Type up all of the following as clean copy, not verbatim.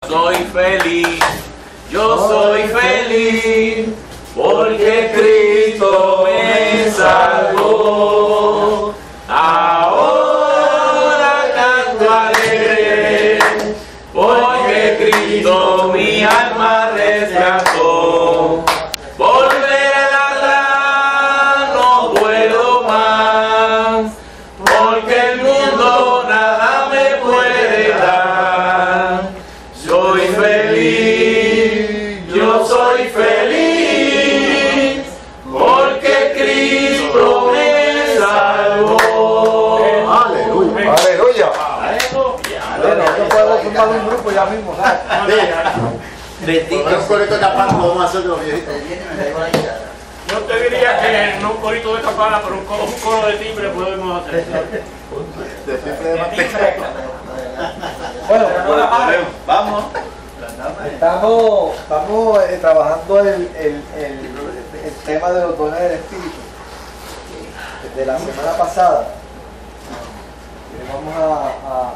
Soy feliz, yo soy feliz, porque Cristo me salvó. Ahora canto alegre, porque Cristo mi alma rescató. Volver a la no puedo más, porque el mundo nada me puede dar. Soy feliz, yo soy feliz, porque Cristo me salvó. Aleluya. Aleluya. Bueno, yo puedo formar un grupo ya mismo, ¿sabes? Un corito de campana lo vamos a hacer de los viejitos. Yo te diría que no un corito de campana, pero un coro de timbre podemos hacer. De timbre de manteca. Bueno, Vamos. estamos trabajando el tema de los dones del Espíritu desde la semana pasada. Vamos a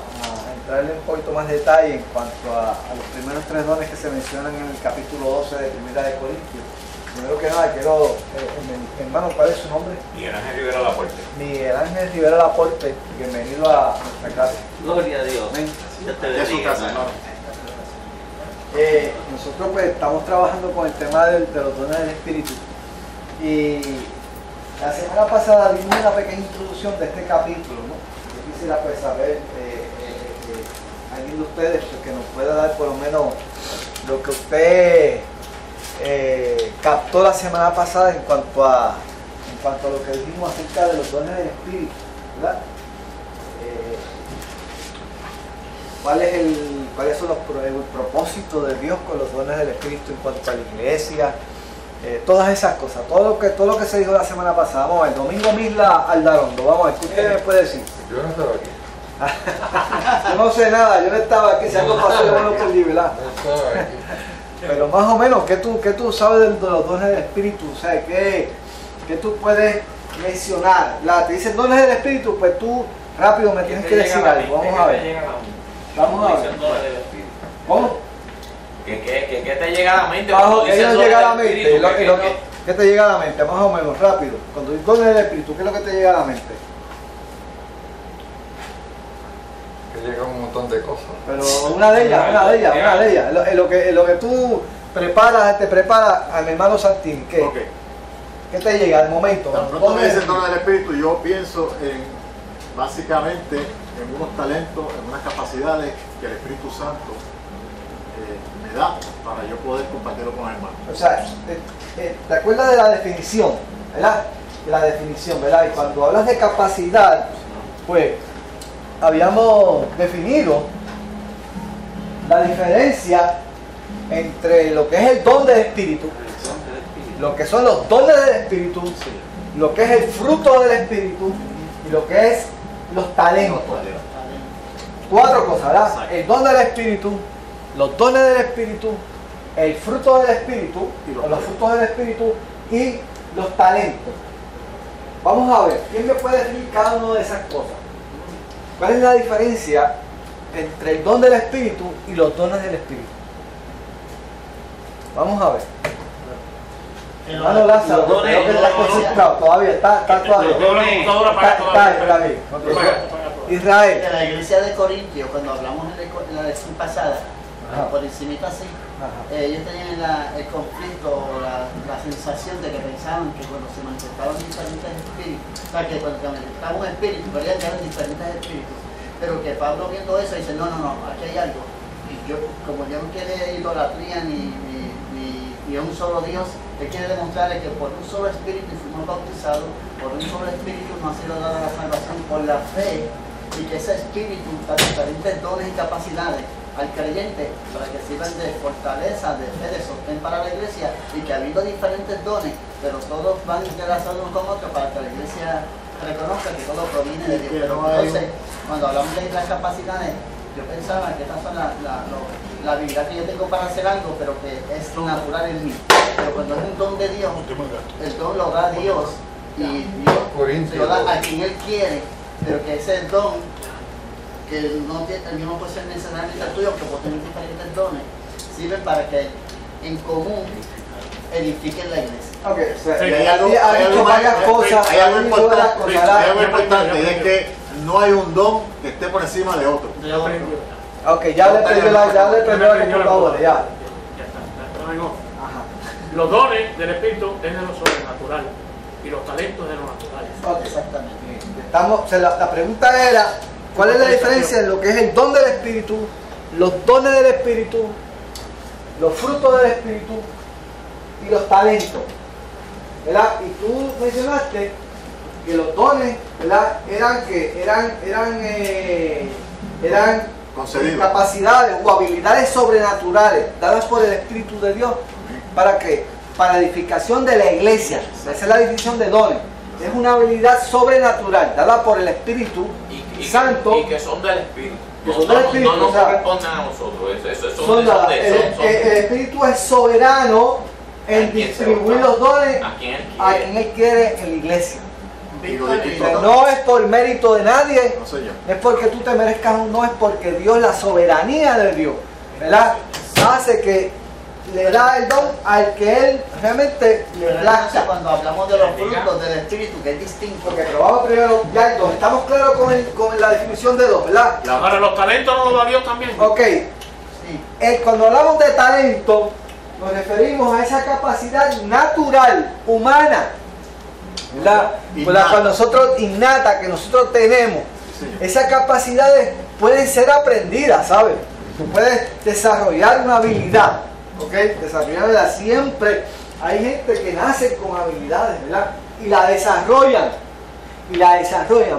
entrarle un poquito más detalle en cuanto a los primeros tres dones que se mencionan en el capítulo 12 de Primera de Corintios. Primero que nada, quiero, hermano, ¿cuál es su nombre? Miguel Ángel Rivera Laporte. Miguel Ángel Rivera Laporte, bienvenido a nuestra clase. Gloria a Dios. Amén. Dios te De su bendiga, casa, hermano. Nosotros pues estamos trabajando con el tema de los dones del Espíritu y la semana pasada dimos una pequeña introducción de este capítulo, ¿no? Yo quisiera pues saber, alguien de ustedes pues, que nos pueda dar por lo menos lo que usted captó la semana pasada en cuanto a lo que dijimos acerca de los dones del Espíritu, ¿verdad? ¿Cuáles son el propósito de Dios con los dones del Espíritu en cuanto a la iglesia? Todas esas cosas, todo lo que se dijo la semana pasada. Vamos a ver, Domingo Misla Aldarondo, vamos a ver, ¿qué usted me puede decir? Yo no estaba aquí. Yo no sé nada, yo no estaba aquí, si algo pasó yo no lo perdí, ¿verdad? No estaba aquí. Pero más o menos, ¿qué tú sabes de los dones del Espíritu? O sea, ¿qué tú puedes mencionar? Te dicen dones del Espíritu, pues tú rápido me tienes que decir algo, vamos a ver. Vamos a ver. ¿Cómo? ¿Qué te llega a la mente? ¿Qué nos llega a la mente? ¿Qué te llega a la mente? Más o menos, rápido. Cuando dices dones del Espíritu, ¿qué es lo que te llega a la mente? Que llega un montón de cosas. Pero una de ellas. En lo que tú te preparas a mi hermano Santín, ¿qué? Ok. ¿Qué te llega al momento? Tan pronto me dicen dones del Espíritu, yo pienso básicamente en unos talentos, en unas capacidades que el Espíritu Santo me da para yo poder compartirlo con el hermano. O sea, ¿te acuerdas de la definición? ¿Verdad? De la definición, ¿verdad? Y cuando hablas de capacidad, pues habíamos definido la diferencia entre lo que es el don del Espíritu, lo que son los dones del Espíritu, lo que es el fruto del Espíritu y lo que es los talentos. Cuatro cosas, ¿verdad? El don del Espíritu, los dones del Espíritu, el fruto del Espíritu, los frutos del Espíritu y los talentos. Vamos a ver, ¿quién me puede decir cada una de esas cosas? ¿Cuál es la diferencia entre el don del Espíritu y los dones del Espíritu? Vamos a ver. Hermano Lázaro, creo que está concentrado, todavía está todavía. Está bien. Israel. De la iglesia de Corintio, cuando hablamos en la lección pasada, por encimita así, ellos tenían el conflicto, la sensación de que pensaban que cuando se manifestaban diferentes espíritus, o sea, que cuando se manifestaba un espíritu, podían tener diferentes espíritus, pero que Pablo viendo eso dice, no, aquí hay algo. Y yo, como yo no quiere idolatría ni un solo Dios, él quiere demostrarle que por un solo espíritu fuimos bautizados, por un solo espíritu nos ha sido dada la salvación por la fe, y que ese espíritu da diferentes dones y capacidades al creyente para que sirvan de fortaleza, de fe, de sostén para la iglesia, y que habiendo diferentes dones, pero todos van entrelazados unos con otros para que la iglesia reconozca que todo proviene de Dios. Pero entonces, cuando hablamos de las capacidades, yo pensaba que estas son la habilidad que yo tengo para hacer algo, pero que es natural en mí. Pero cuando es un don de Dios, el don lo da Dios, y Dios se lo da a quien Él quiere, pero que ese don que no tiene, el mismo puede ser necesariamente el tuyo, aunque puede tener diferentes dones, sirven para que en común edifiquen la iglesia. Ok, o sea, Sí, ha dicho varias cosas. Hay algo ha dicho varias importante, cosas, hay algo ya importante, y aprendió. es que no hay un don que esté por encima de otro. Ya aprendió. Ok, ya le prendió la computadora, ya. Ya está, ya vengo. Ajá. Los dones del Espíritu es de lo sobrenatural y los talentos de lo natural. Ok. Exactamente. Estamos, o sea, la pregunta era, ¿cuál es la diferencia en lo que es el don del Espíritu, los dones del Espíritu, los frutos del Espíritu y los talentos? ¿Verdad? Y tú mencionaste que los dones, ¿verdad? eran Concedido. capacidades o habilidades sobrenaturales dadas por el Espíritu de Dios. ¿Para qué? Para edificación de la iglesia. Esa es la definición de dones. Es una habilidad sobrenatural dada por el Espíritu Santo. Y que son del Espíritu. Que son del Espíritu, No nos o sea, corresponden a nosotros. El Espíritu es soberano en ¿A quién se distribuir lo da? los dones A quien Él a quiere. quien Él quiere en la iglesia. Y lo O distinto sea, no. no es por mérito de nadie, No sé yo. no es porque tú te merezcas, no es porque Dios, la soberanía de Dios, ¿verdad? Hace que le da el don al que Él realmente le Pero entonces plazca. cuando hablamos de los frutos del Espíritu, que es distinto, Porque probamos primero ya el don. Estamos claros con la definición de don, ¿verdad? Ahora, los talentos no los da Dios también. Ok, sí, cuando hablamos de talento, nos referimos a esa capacidad natural, humana, ¿verdad? Innata. Innata que nosotros tenemos. Sí, señor. Esas capacidades pueden ser aprendidas, ¿sabes? Tú puedes desarrollar una habilidad, ¿ok? Desarrollarla siempre. Hay gente que nace con habilidades, ¿verdad? Y la desarrollan,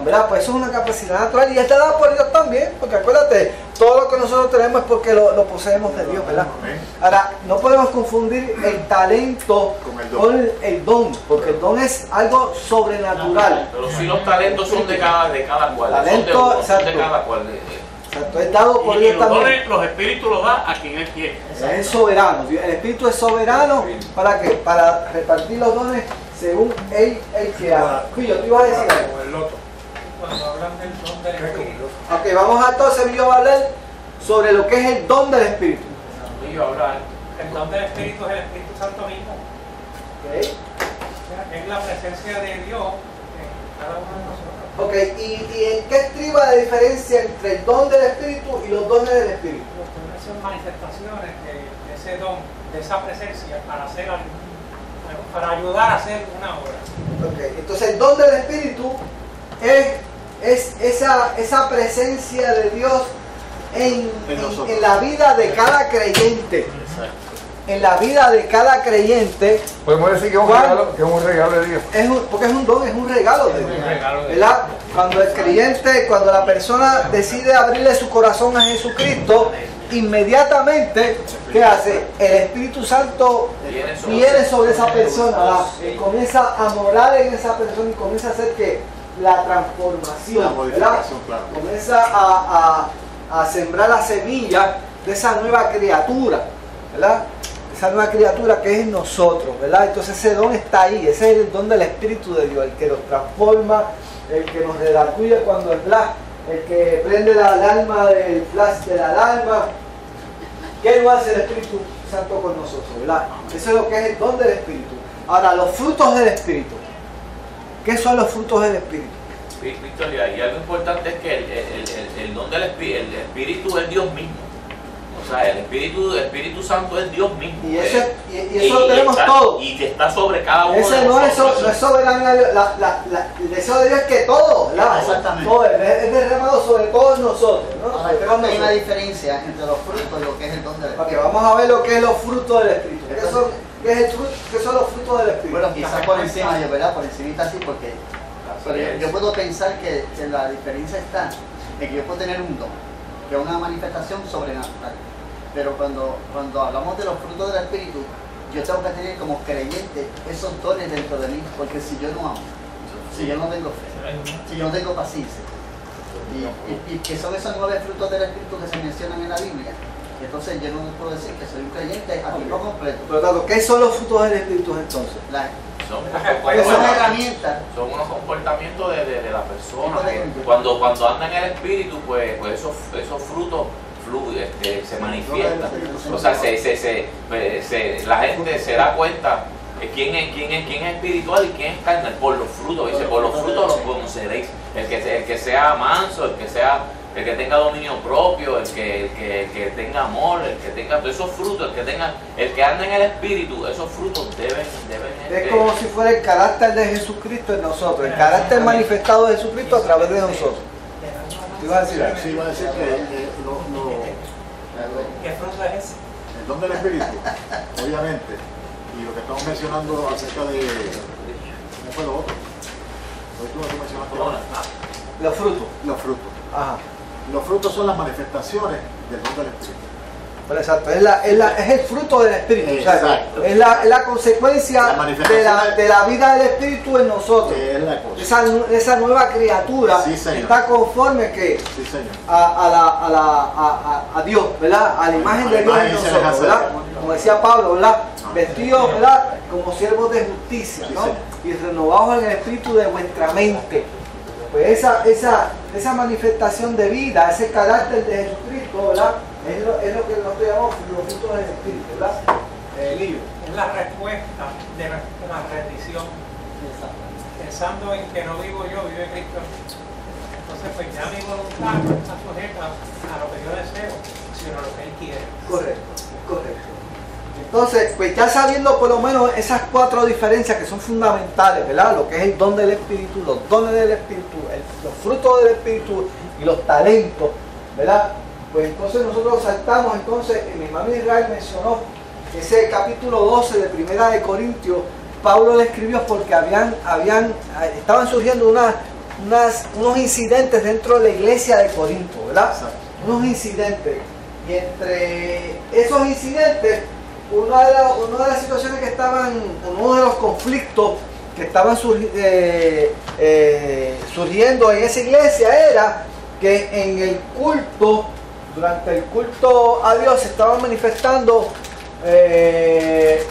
¿verdad? Pues eso es una capacidad natural y está dada por Dios también, porque acuérdate, todo lo que nosotros tenemos es porque lo poseemos de Dios, ¿verdad? Amén. Ahora, no podemos confundir el talento con el don, porque el don es algo sobrenatural. Pero sí los talentos son de cada cual. Talento, son de exacto. cada cual. Exacto, es dado por Y Dios los también. dones, los espíritus los da a quien Él quiere. Es soberano, el Espíritu es soberano. ¿Para qué? Para repartir los dones según Él quiera. Cuyo, tú ibas a decir algo. Como el loto. Cuando hablan del don del Espíritu, Ok, vamos a entonces yo a hablar sobre lo que es el don del Espíritu. Y yo hablar. el don del Espíritu es el Espíritu Santo mismo. Ok, O sea, es la presencia de Dios en cada uno de nosotros. ok, ¿y en qué estriba la diferencia entre el don del Espíritu y los dones del Espíritu? Los dones son manifestaciones de ese don, de esa presencia para hacer algo, para ayudar a hacer una obra. Ok, entonces el don del Espíritu es esa presencia de Dios en la vida de cada creyente. En la vida de cada creyente, Podemos decir que es un regalo de Dios. porque es un don, es un regalo de Dios. ¿Verdad? Cuando el creyente, cuando la persona decide abrirle su corazón a Jesucristo, inmediatamente, ¿qué hace? El Espíritu Santo viene sobre esa persona, ¿verdad? Y comienza a morar en esa persona y comienza a hacer que la transformación, La ¿verdad? modificación, claro. Comienza a sembrar la semilla de esa nueva criatura, ¿verdad? Esa nueva criatura que es nosotros, ¿verdad? Entonces ese don está ahí, ese es el don del Espíritu de Dios, el que nos transforma, el que nos redarguye cuando es flash, el que prende la alarma del flash de la alarma. ¿Qué no hace el Espíritu Santo con nosotros, verdad? Eso es lo que es el don del Espíritu. Ahora, los frutos del Espíritu. ¿Qué son los frutos del Espíritu? Victoria, y algo importante es que el don del Espíritu es Dios mismo. O sea, el Espíritu Santo es Dios mismo. Y eso lo tenemos todo. Y que está sobre cada uno Ese de no es nosotros. soberano, el deseo de Dios es que todo, ¿verdad? Exactamente. Todo, es derramado sobre todos nosotros, ¿no? Ahora, Sobre creo todos que hay una nosotros. diferencia entre los frutos y lo que es el don del Ok, Espíritu. vamos a ver lo que es los frutos del Espíritu. ¿Qué son los frutos del Espíritu? Bueno, quizás por encima, yo, ¿verdad? Por encima así, porque pero yo puedo pensar que la diferencia está en que yo puedo tener un don, que es una manifestación sobrenatural. Pero cuando hablamos de los frutos del Espíritu, yo tengo que tener como creyente esos dones dentro de mí, porque si yo no amo, si yo no tengo fe, si yo no tengo paciencia, y que son esos 9 frutos del Espíritu que se mencionan en la Biblia, entonces yo no puedo decir que soy un creyente a tiempo completo. Por lo tanto, ¿qué son los frutos del Espíritu entonces? Son herramientas. Son unos comportamientos de la persona. Cuando anda en el espíritu, pues esos frutos se manifiestan. O sea, la gente se da cuenta de quién es espiritual y quién es carnal por los frutos. Dice, por los frutos los conoceréis. El que sea manso, el que tenga dominio propio, el que tenga amor, el que tenga todos esos frutos, el que anda en el espíritu, esos frutos deben es como si fuera el carácter de Jesucristo en nosotros, el carácter manifestado de Jesucristo a través de nosotros. ¿Te iba a decir algo? Sí, iba a decir que ¿Qué fruto es ese? el don del espíritu, obviamente, y lo que estamos mencionando acerca de, ¿cómo fue lo otro? Hoy tú mencionaste ahora. Los frutos. Los frutos. Ajá. Los frutos son las manifestaciones del don del espíritu. Pero exacto, es el fruto del espíritu. Exacto. O sea, es la consecuencia de la vida del espíritu en nosotros. Es la cosa. Esa nueva criatura Sí, señor. está conforme que Sí, señor. a Dios, ¿verdad? A la imagen de Dios en nosotros, semejanza de ¿verdad? Dios. Como decía Pablo, ¿verdad? Vestidos, ¿verdad? Como siervos de justicia, Sí, ¿no? señor. Y renovados en el espíritu de vuestra mente. Pues esa manifestación de vida, ese carácter de Jesucristo, ¿verdad? Es lo que nosotros llamamos los frutos del espíritu, ¿verdad? Lillo. Es la respuesta de nuestra rendición. Pensando en que no vivo yo, vive Cristo. Entonces, pues ya mi voluntad no está sujeta a lo que yo deseo, sino a lo que Él quiere. Correcto. Entonces, pues ya sabiendo por lo menos esas 4 diferencias que son fundamentales, ¿verdad? Lo que es el don del Espíritu, los dones del Espíritu, los frutos del Espíritu y los talentos, ¿verdad? Pues entonces nosotros saltamos, entonces, mi hermano Israel mencionó ese capítulo 12 de Primera de Corintios. Pablo le escribió porque estaban surgiendo unos incidentes dentro de la iglesia de Corinto, ¿verdad? Unos incidentes. Y entre esos incidentes, una de las situaciones que uno de los conflictos que estaban surgiendo en esa iglesia era que en el culto, durante el culto a Dios, se estaban manifestando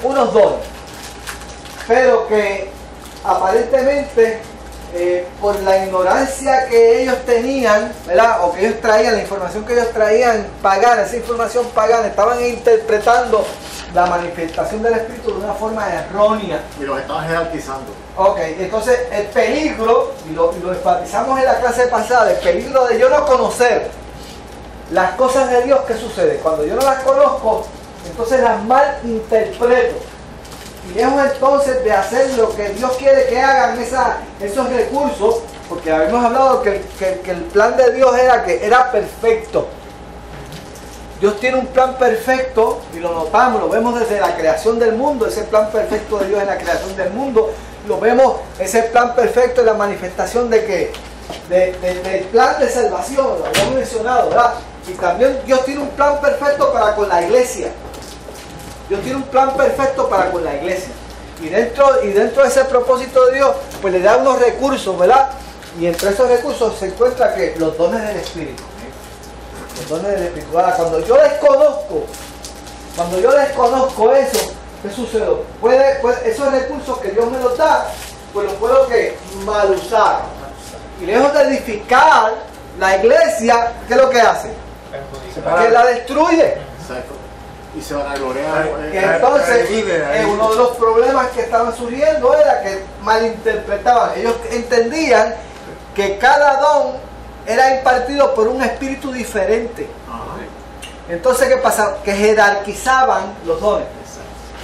unos dones, pero que aparentemente por la ignorancia que ellos tenían, ¿verdad? O que ellos traían, la información que ellos traían pagana, esa información pagana, estaban interpretando la manifestación del Espíritu de una forma errónea. Y los estaban jerarquizando. Ok, entonces el peligro, y lo enfatizamos en la clase pasada, el peligro de yo no conocer las cosas de Dios, ¿qué sucede? Cuando yo no las conozco, entonces las malinterpreto. Y lejos entonces de hacer lo que Dios quiere que hagan esos recursos, porque habíamos hablado que el plan de Dios era perfecto. Dios tiene un plan perfecto y lo notamos, lo vemos desde la creación del mundo, ese plan perfecto de Dios en la creación del mundo, lo vemos, ese plan perfecto en la manifestación del plan de salvación, lo habíamos mencionado, ¿verdad? Y también Dios tiene un plan perfecto para con la iglesia. Dios tiene un plan perfecto para con la iglesia. Y dentro de ese propósito de Dios, pues le da unos recursos, ¿verdad? Y entre esos recursos se encuentra que los dones del Espíritu. Los dones del Espíritu. Ahora, cuando yo desconozco eso, ¿qué sucede? Esos recursos que Dios me los da, pues los puedo mal usar. Y lejos de edificar la iglesia, ¿qué es lo que hace? Que la destruye. Exacto. Y se van a gloriar. Que entonces, uno de los problemas que estaban surgiendo era que malinterpretaban. Ellos entendían que cada don era impartido por un espíritu diferente. Entonces, ¿qué pasaba? Que jerarquizaban los dones.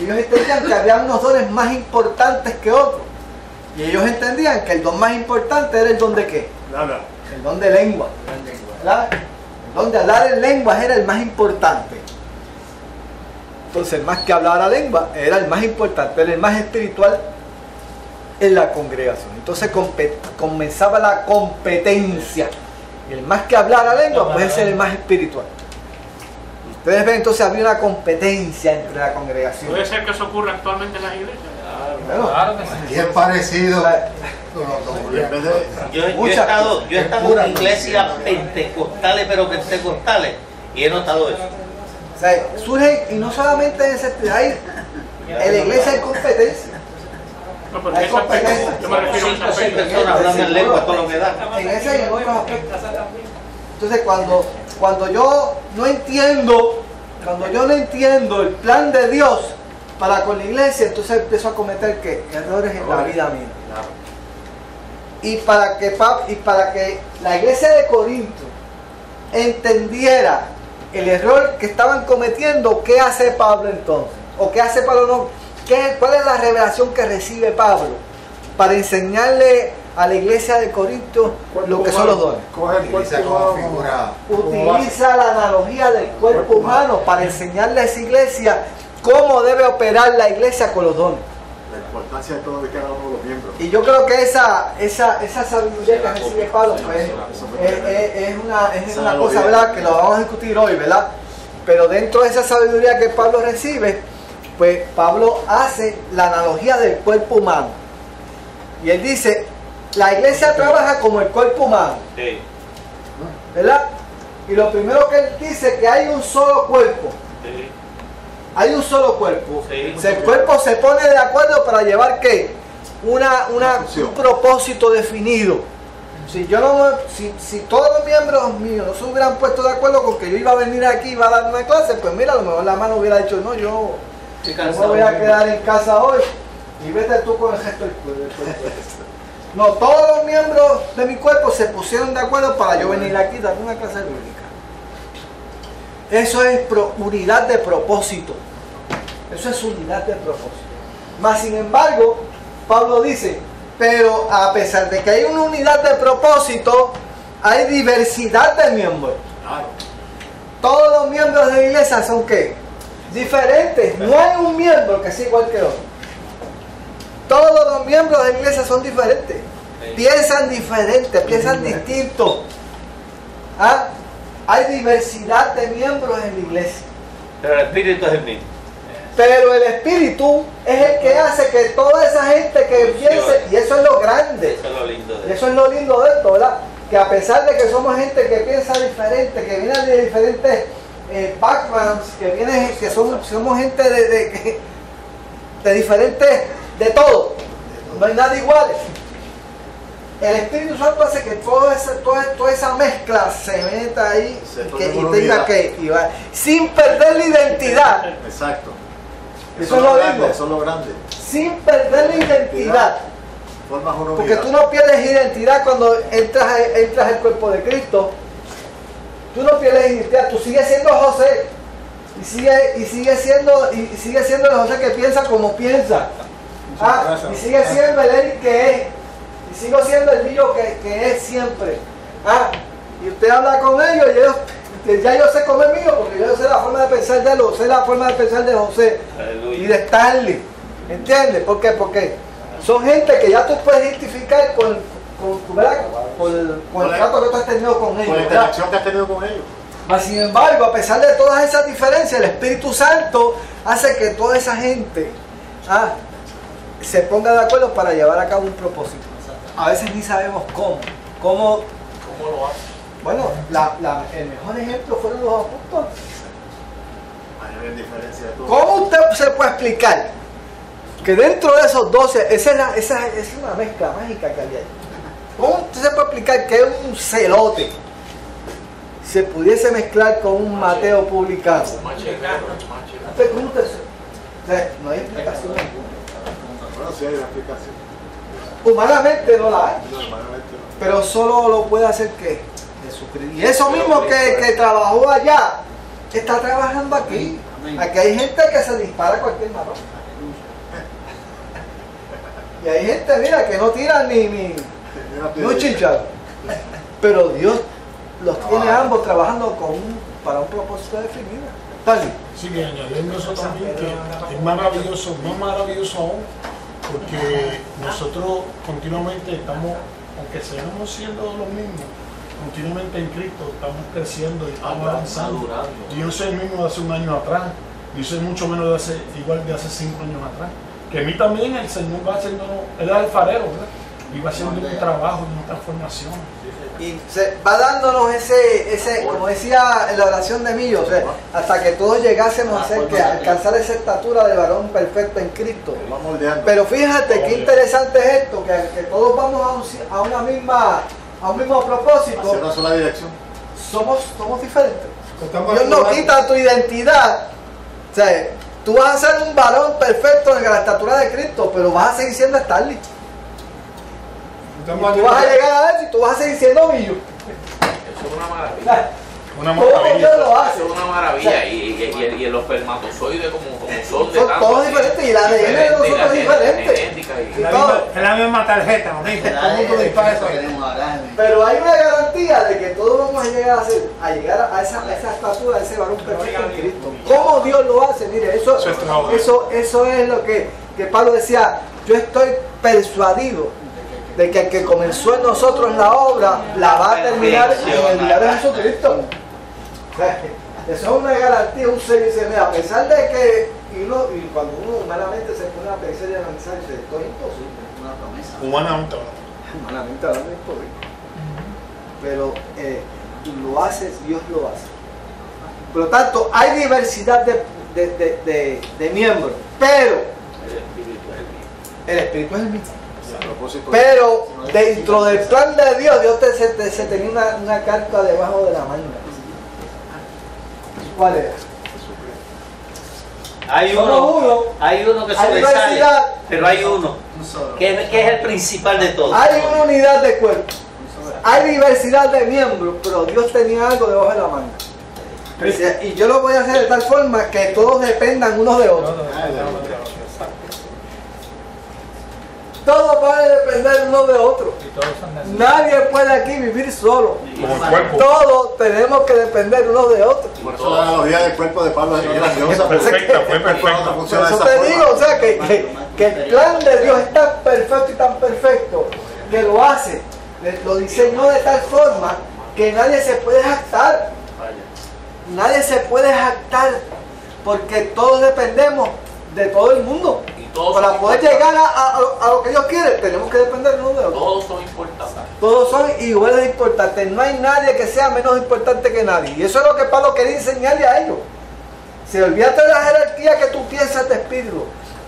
Ellos entendían que había unos dones más importantes que otros. Y ellos entendían que el don más importante era el don de ¿qué? El don de lengua. ¿Verdad? El don de hablar en lenguas era el más importante. Entonces, más que hablar a lengua, era el más importante, era el más espiritual en la congregación. Entonces comenzaba la competencia. El más que hablar a lengua, pues ese era el más espiritual. Ustedes ven, entonces había una competencia entre la congregación. ¿Puede ser que eso ocurra actualmente en las iglesias? Claro que sí. Y es parecido. Yo he estado en iglesias pentecostales, pero pentecostales, y he notado eso. O sea, surgen, y no solamente en ese, en la iglesia hay competencia. No, pero Hay ese aspecto, competencia. yo me refiero a 5 o ese 6 aspecto. personas hablando en lengua, todo lo que da. En ese y en otros aspectos. Entonces cuando yo no entiendo el plan de Dios para con la iglesia, entonces empiezo a cometer ¿qué? Errores en la vida mía. Y para que la iglesia de Corinto entendiera el error que estaban cometiendo, ¿qué hace Pablo entonces? ¿O qué hace Pablo no? ¿Cuál es la revelación que recibe Pablo para enseñarle a la iglesia de Corinto lo que son los dones? Coge el cuerpo como humano, figura. Utiliza la analogía del cuerpo humano para enseñarle a esa iglesia cómo debe operar la iglesia con los dones. La importancia de todo de cada uno de los miembros. Y yo creo que esa sabiduría que recibe Pablo pues, es una cosa, ¿verdad?, que lo vamos a discutir hoy, ¿verdad? Pero dentro de esa sabiduría que Pablo recibe, pues Pablo hace la analogía del cuerpo humano. Y él dice, la iglesia trabaja como el cuerpo humano, Sí. ¿verdad? Y lo primero que él dice es que hay un solo cuerpo. Sí. Hay un solo cuerpo. Sí. El cuerpo se pone de acuerdo para llevar ¿qué? Un propósito definido. Si todos los miembros míos no se hubieran puesto de acuerdo con que yo iba a venir aquí y iba a dar una clase, pues mira, a lo mejor la mano hubiera dicho, no, yo me voy a quedar en casa hoy y vete tú con el resto del cuerpo. No, todos los miembros de mi cuerpo se pusieron de acuerdo para yo venir aquí y dar una clase bíblica. Eso es unidad de propósito. Eso es unidad de propósito. Mas sin embargo, Pablo dice, pero a pesar de que hay una unidad de propósito, hay diversidad de miembros. Claro. Todos los miembros de la iglesia son ¿qué? Diferentes. No hay un miembro que sea igual que otro. Todos los miembros de la iglesia son diferentes. Piensan diferente, piensan distinto. ¿Ah? Hay diversidad de miembros en la iglesia. Pero el espíritu es el mismo. Pero el Espíritu es el que hace que toda esa gente que piense, y eso es lo grande, Eso es lo lindo de y eso es lo lindo de esto, ¿verdad? Que a pesar de que somos gente que piensa diferente, que viene de diferentes backgrounds, que somos gente de diferentes, de todo, no hay nada iguales. El Espíritu Santo hace que toda esa mezcla se meta ahí y tenga que ir, sin perder la identidad. Exacto. Eso es lo lindo. Eso es lo grande. Sin perder la identidad. Formas una Porque unidad. tú no pierdes identidad cuando entras al cuerpo de Cristo. Tú no pierdes identidad, tú sigues siendo José. Y sigue siendo el José que piensa como piensa. Y sigue siendo el Eric que es. Y sigo siendo el mío que es siempre. Y usted habla con ellos y ya yo sé cómo es mío, porque yo sé la forma de pensar de él, sé la forma de pensar de José. Aleluya. Y de Stanley. ¿Entiendes? ¿Por qué? Porque son gente que ya tú puedes identificar con el trato que tú has tenido con ellos. Con la interacción que has tenido con ellos. Mas sin embargo, a pesar de todas esas diferencias, el Espíritu Santo hace que toda esa gente se ponga de acuerdo para llevar a cabo un propósito. A veces ni sabemos cómo. ¿Cómo lo hace? Bueno, el mejor ejemplo fueron los apóstoles. Hay diferencia de todo. ¿Cómo usted se puede explicar que dentro de esos 12, esa es una mezcla mágica que había ahí? ¿Cómo usted se puede explicar que un celote se pudiese mezclar con un Mateo publicano? ¿Cómo usted no hay explicación ninguna. Bueno, sí hay una explicación. Humanamente no la hay. Normalmente no. Pero solo lo puede hacer que Jesucristo. Y eso mismo que trabajó allá, está trabajando aquí. Aquí hay gente que se dispara a cualquier marrón. Y hay gente, mira, que no tira ni un chinchado. Pero Dios los tiene ambos trabajando para un propósito definido. ¿Está bien? Sí, que añadiendo eso también, que es maravilloso, más maravilloso aún, porque nosotros continuamente estamos, aunque sigamos siendo los mismos, continuamente en Cristo estamos creciendo y estamos avanzando. Y yo soy el mismo de hace un año atrás, yo soy mucho menos igual de hace 5 años atrás. Que a mí también el Señor va haciendo, Él es alfarero, ¿verdad? Y va haciendo un trabajo, una transformación. Y se va dándonos ese, como decía en la oración de Millo, o sea, hasta que todos llegásemos a alcanzar esa estatura de varón perfecto en Cristo. Pero fíjate qué interesante es esto, que todos vamos a un mismo propósito. Hacia una sola dirección. Somos diferentes. Dios no quita tu identidad. O sea, tú vas a ser un varón perfecto en la estatura de Cristo, pero vas a seguir siendo Stanley. Y tú vas a llegar a ver si tú vas a seguir siendo Millo. Eso es una maravilla. Una Todo Dios lo hace. Eso es una maravilla. Y los espermatozoides como son de Son tanto. todos diferentes y la ADN de nosotros es diferente. Y todo. Es la misma tarjeta, lo mismo. Todo el mundo dispara eso. Pero hay una garantía de que todos vamos a llegar a esa estatura, a ese varón perfecto en Cristo. ¿Cómo Dios lo hace? Mire, eso es lo que Pablo decía. Yo estoy persuadido de que el que comenzó en nosotros la obra la va a terminar en el día de Jesucristo. O sea, eso es una garantía, un sello. A pesar de que, y cuando uno humanamente se pone a pensar y analizar, dice, esto es imposible. Una promesa. Humanamente Humanamente hablando es imposible. Pero lo hace, Dios lo hace. Por lo tanto, hay diversidad de miembros, pero el Espíritu es el mismo. Pero dentro del plan de Dios, se tenía una carta debajo de la manga. ¿Cuál era? Hay uno que sobresale, pero hay uno que es el principal de todos. Hay una unidad de cuerpo, hay diversidad de miembros, pero Dios tenía algo debajo de la manga. Y yo lo voy a hacer de tal forma que todos dependan unos de otros. Todos van a depender uno de otro. Nadie puede aquí vivir solo. Todos tenemos que depender uno de otro. Por eso la analogía del cuerpo de Pablo es grandiosa. perfecta, fue perfecta. Por eso te digo, o sea, que el plan de Dios es tan perfecto y tan perfecto que lo hace, lo diseñó de tal forma que nadie se puede jactar. Nadie se puede jactar porque todos dependemos de todo el mundo. Para poder llegar a lo que Dios quiere, tenemos que depender uno de otro. Todos son importantes. Todos son iguales de importantes. No hay nadie que sea menos importante que nadie. Y eso es lo que Pablo quería enseñarle a ellos. Si olvídate de la jerarquía que tú piensas de espíritu,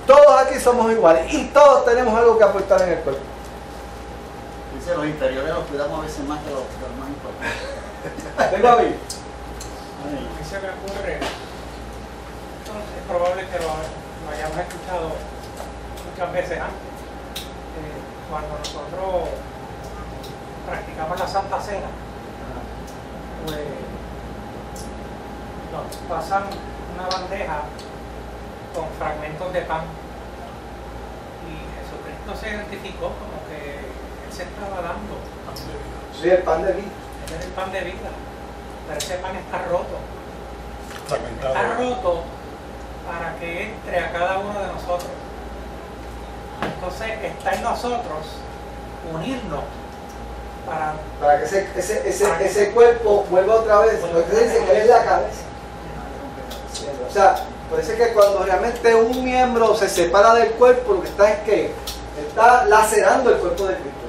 todos aquí somos iguales y todos tenemos algo que aportar en el cuerpo. Dice, los inferiores los cuidamos a veces más que los más importantes. Tengo a mí. A mí se me ocurre, es probable que lo hayamos escuchado muchas veces antes. Cuando nosotros practicamos la Santa Cena, pues nos pasan una bandeja con fragmentos de pan y Jesucristo se identificó como que Él se estaba dando. Sí, el pan de vida. Él es el pan de vida, pero ese pan está roto. Está roto para que entre a cada uno de nosotros. Entonces está en nosotros unirnos para que ese cuerpo vuelva otra vez. Lo que dice que es la cabeza. O sea, parece que cuando realmente un miembro se separa del cuerpo, lo que está es que está lacerando el cuerpo de Cristo.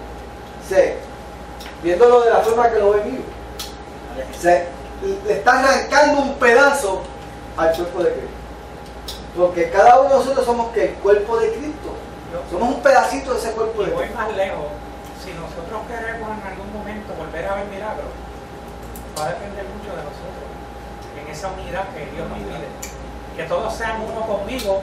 Sí. Viéndolo de la forma que lo ve vivo. Le está arrancando un pedazo al cuerpo de Cristo. Porque cada uno de nosotros somos que el cuerpo de Cristo. Somos un pedacito de ese cuerpo de Cristo. Y voy más lejos. Si nosotros queremos en algún momento volver a ver milagros, va a depender mucho de nosotros. En esa unidad que Dios nos pide. Que todos sean uno conmigo,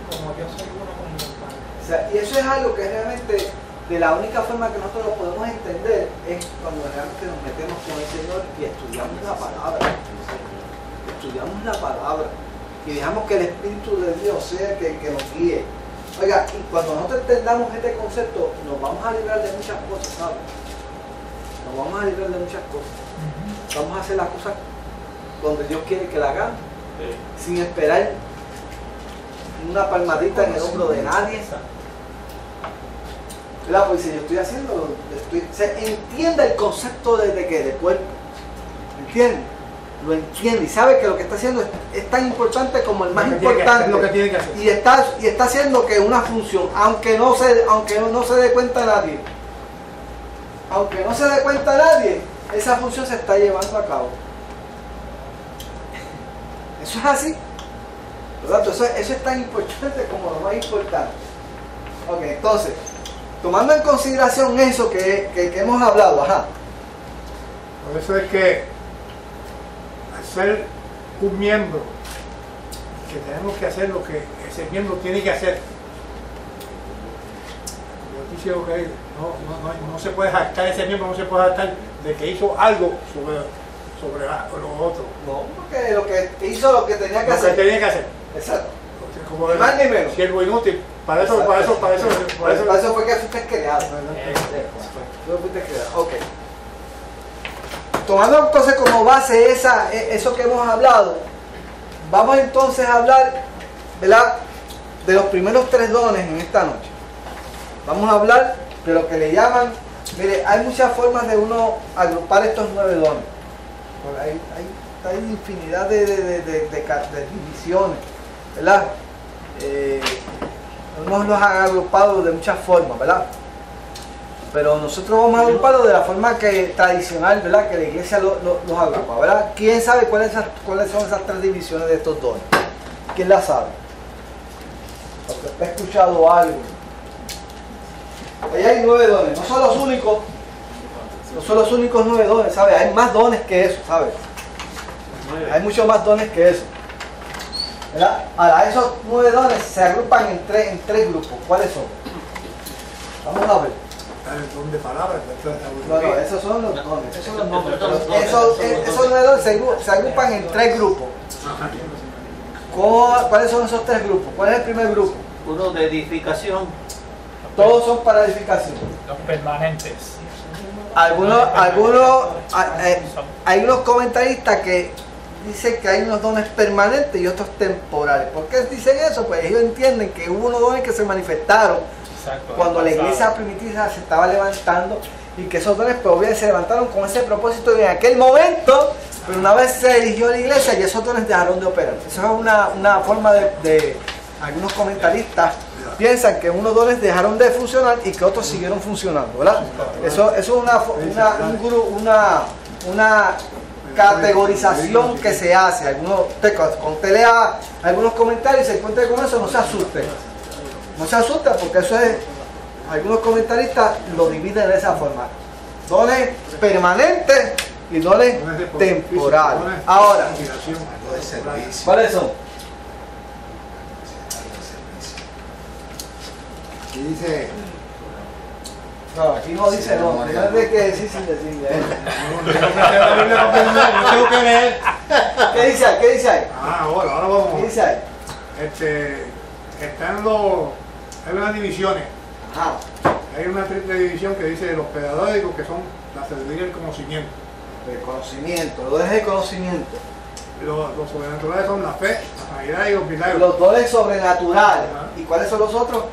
como yo soy uno con mi Padre. O sea, y eso es algo que realmente, de la única forma que nosotros lo podemos entender, es cuando realmente nos metemos con el Señor y estudiamos la palabra. Estudiamos la palabra. Y dejamos que el Espíritu de Dios sea el que nos guíe. Oiga, y cuando nosotros entendamos este concepto, nos vamos a librar de muchas cosas, ¿sabes? Nos vamos a librar de muchas cosas. Vamos a hacer las cosas donde Dios quiere que la hagamos, sin esperar una palmadita en el hombro de nadie. ¿Verdad? Pues si yo estoy haciendo, se entiende el concepto de cuerpo. ¿Entiende? Lo entiende y sabe que lo que está haciendo es tan importante como el más importante, lo que tiene que hacer. y está haciendo que una función, aunque no se dé cuenta nadie, aunque no se dé cuenta nadie, esa función se está llevando a cabo. Eso es así. Por lo tanto, eso es tan importante como lo más importante. Ok, entonces, tomando en consideración eso que hemos hablado, ajá. Por eso es que al ser un miembro, que tenemos que hacer lo que ese miembro tiene que hacer. Yo quisiera que no se puede jactar, ese miembro no se puede jactar de que hizo algo sobre los otros. No, porque lo que hizo lo que tenía que hacer. Lo que tenía que hacer. Exacto. Como Ni más ni menos. Siervo inútil. Para eso fue que fuiste creado. Fuiste creado. Ok. Tomando entonces como base eso que hemos hablado, vamos entonces a hablar, ¿verdad?, de los primeros 3 dones en esta noche. Vamos a hablar de lo que le llaman, mire, hay muchas formas de uno agrupar estos 9 dones. Hay infinidad de divisiones, ¿verdad? Hemos los agrupado de muchas formas, ¿verdad? Pero nosotros vamos a agruparlo de la forma tradicional, ¿verdad?, que la iglesia los agrupa, ¿verdad? ¿Quién sabe cuáles son esas 3 divisiones de estos dones? ¿Quién las sabe? Porque usted ha escuchado algo. Ahí hay 9 dones, no son los únicos. No son los únicos 9 dones, ¿sabes? Hay más dones que eso, ¿sabes? Hay muchos más dones que eso, ¿verdad? Ahora, esos 9 dones se agrupan en tres grupos. ¿Cuáles son? Vamos a ver. El don de palabras. No, esos son los dones. Esos son los nombres. Esos 9 dones se agrupan en 3 grupos. ¿Cuáles son esos 3 grupos? ¿Cuál es el primer grupo? Uno de edificación. Todos son para edificación. Los permanentes. Hay unos comentaristas que dicen que hay unos dones permanentes y otros temporales. ¿Por qué dicen eso? Pues ellos entienden que hubo unos dones que se manifestaron cuando la iglesia primitiva se estaba levantando y que esos dones pues obviamente se levantaron con ese propósito en aquel momento, pero una vez se eligió la iglesia y esos dones dejaron de operar. Eso es una forma de algunos comentaristas piensan que unos dones dejaron de funcionar y que otros siguieron funcionando, ¿verdad? Eso es una categorización que se hace. Cuando usted lea algunos comentarios y se encuentre con eso, no se asuste. No se asuste porque eso es, algunos comentaristas lo dividen de esa forma. Dones permanentes y dones temporales. Ahora, ¿cuáles son? Y dice, no, aquí no dice no, no hay que decir sin decirle. no tengo que leer. ¿Qué dice ahí? ¿Qué dice ahí? Ahora vamos. ¿Qué dice ahí? Hay unas divisiones. Ajá. Hay una triple división que dice los pedagógicos, que son la sabiduría y el conocimiento. El conocimiento, los dones de conocimiento. Los sobrenaturales son la fe, la sanidad y los milagros. Los dones sobrenaturales. ¿Y cuáles son los otros?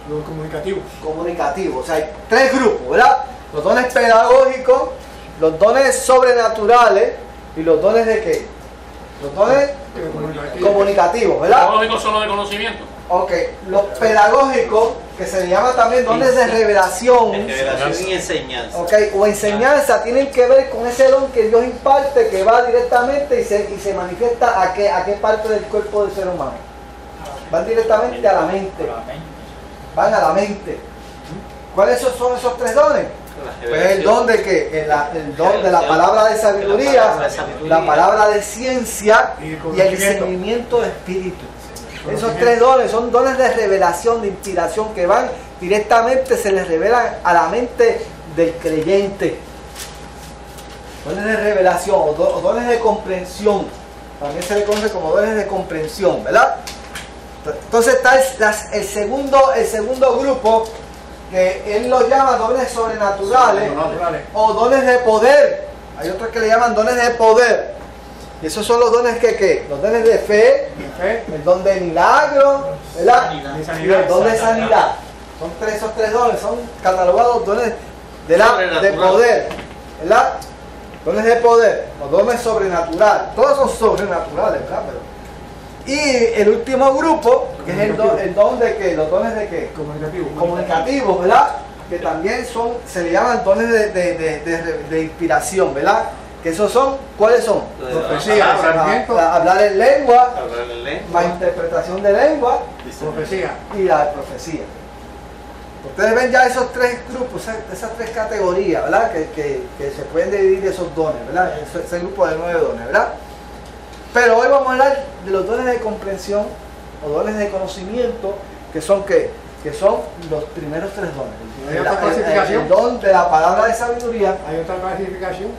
Los comunicativos. Comunicativos. O sea, hay 3 grupos, ¿verdad? Los dones pedagógicos, los dones sobrenaturales y los dones de qué? Los dones comunicativos, ¿verdad? Los pedagógicos son los de conocimiento. Ok, los pedagógicos, que se le llama también dones de revelación. Revelación y enseñanza. Ok, o enseñanza, tienen que ver con ese don que Dios imparte, que va directamente y se manifiesta a qué parte del cuerpo del ser humano. Van directamente a la mente. Van a la mente. ¿Cuáles son esos 3 dones? Pues el don de qué? El don de la palabra de sabiduría, la palabra de ciencia y el discernimiento de espíritu. Esos 3 dones son dones de revelación, de inspiración, que van directamente, se les revelan a la mente del creyente. Dones de revelación o dones de comprensión. También se le conoce como dones de comprensión, ¿verdad? Entonces está el segundo grupo, que él los llama dones sobrenaturales o dones de poder. Hay otros que le llaman dones de poder. Y esos son los dones que los dones de fe, el don de milagro, ¿verdad? Y el don de sanidad. Son esos 3 dones, son catalogados dones de poder, ¿verdad? Dones de poder, los dones sobrenaturales. Todos son sobrenaturales, ¿verdad? Y el último grupo, que es el don de qué, los dones de qué, comunicativos, ¿verdad? que también se le llaman dones de inspiración, ¿verdad? Que esos son, ¿cuáles son? Profecía, hablar en lengua, Hablar en lengua. la interpretación de lengua profecía. y la profecía. Ustedes ven ya esos tres grupos, esas tres categorías, ¿verdad? Que se pueden dividir esos dones, ¿verdad? Ese grupo de 9 dones, ¿verdad? Pero hoy vamos a hablar de los dones de comprensión o dones de conocimiento, que son ¿qué? Que son los primeros 3 dones. ¿Hay otra clasificación? El don de la palabra de sabiduría. ¿Hay otra clasificación?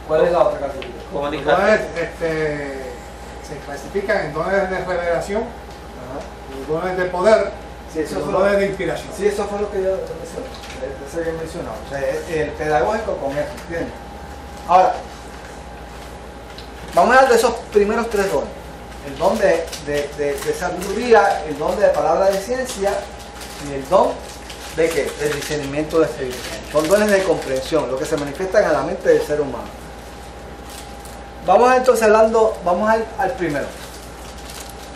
¿Cuál es la otra clasificación? Los Comunicación. dones se clasifican en dones de revelación, los dones de poder, Sí, eso los fue dones de inspiración. Sí, eso fue lo que yo mencioné. Ese que he mencionado. O sea, el pedagógico con eso, ¿entiendes? Ahora, vamos a hablar de esos primeros 3 dones. El don de sabiduría, el don de palabra de ciencia y el don de ¿qué? Del discernimiento de espíritu. Son dones de comprensión, lo que se manifiestan en la mente del ser humano. Vamos entonces hablando, vamos al primero,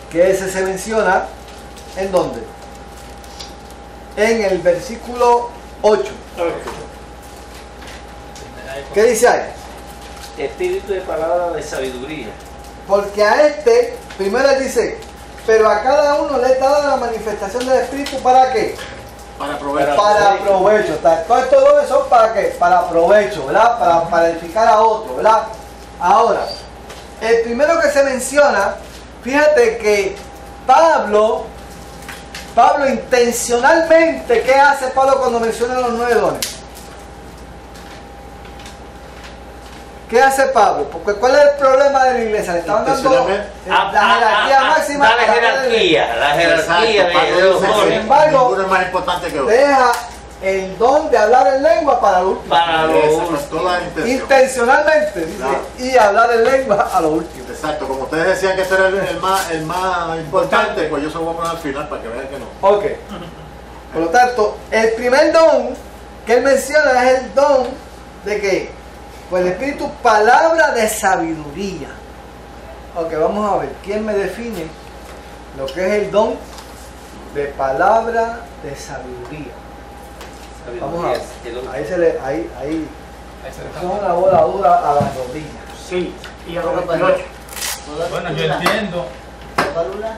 que ese se menciona ¿en dónde? En el versículo 8. ¿Qué dice ahí? Espíritu de palabra de sabiduría. Porque a este, primero él dice, pero a cada uno le está dada la manifestación del Espíritu, ¿para qué? Para provecho. Para provecho. Entonces todo eso ¿para qué? Para provecho, ¿verdad? Para edificar a otro, ¿verdad? Ahora, el primero que se menciona, fíjate que Pablo intencionalmente, ¿qué hace Pablo cuando menciona los 9 dones? ¿Qué hace Pablo? Porque ¿cuál es el problema de la iglesia? Le estaban dando la jerarquía máxima. La jerarquía de los Sin dones. embargo, Ninguno es más importante que otro. deja el don de hablar en lengua para lo último. Para Esa los fue toda la intención. Intencionalmente, dice, Claro. y hablar en lengua a lo último. Exacto, como ustedes decían que ese era el más importante, pues yo se lo voy a poner al final para que vean que no. Ok. Por lo tanto, el primer don que él menciona es el don de que, pues el Espíritu, palabra de sabiduría. Ok, vamos a ver, ¿quién me define lo que es el don de palabra de sabiduría? Vamos a ver. Ahí es una bola dura a las rodillas. Sí, y a ¿Cómo los para 28. Bueno, yo entiendo. ¿Válvula?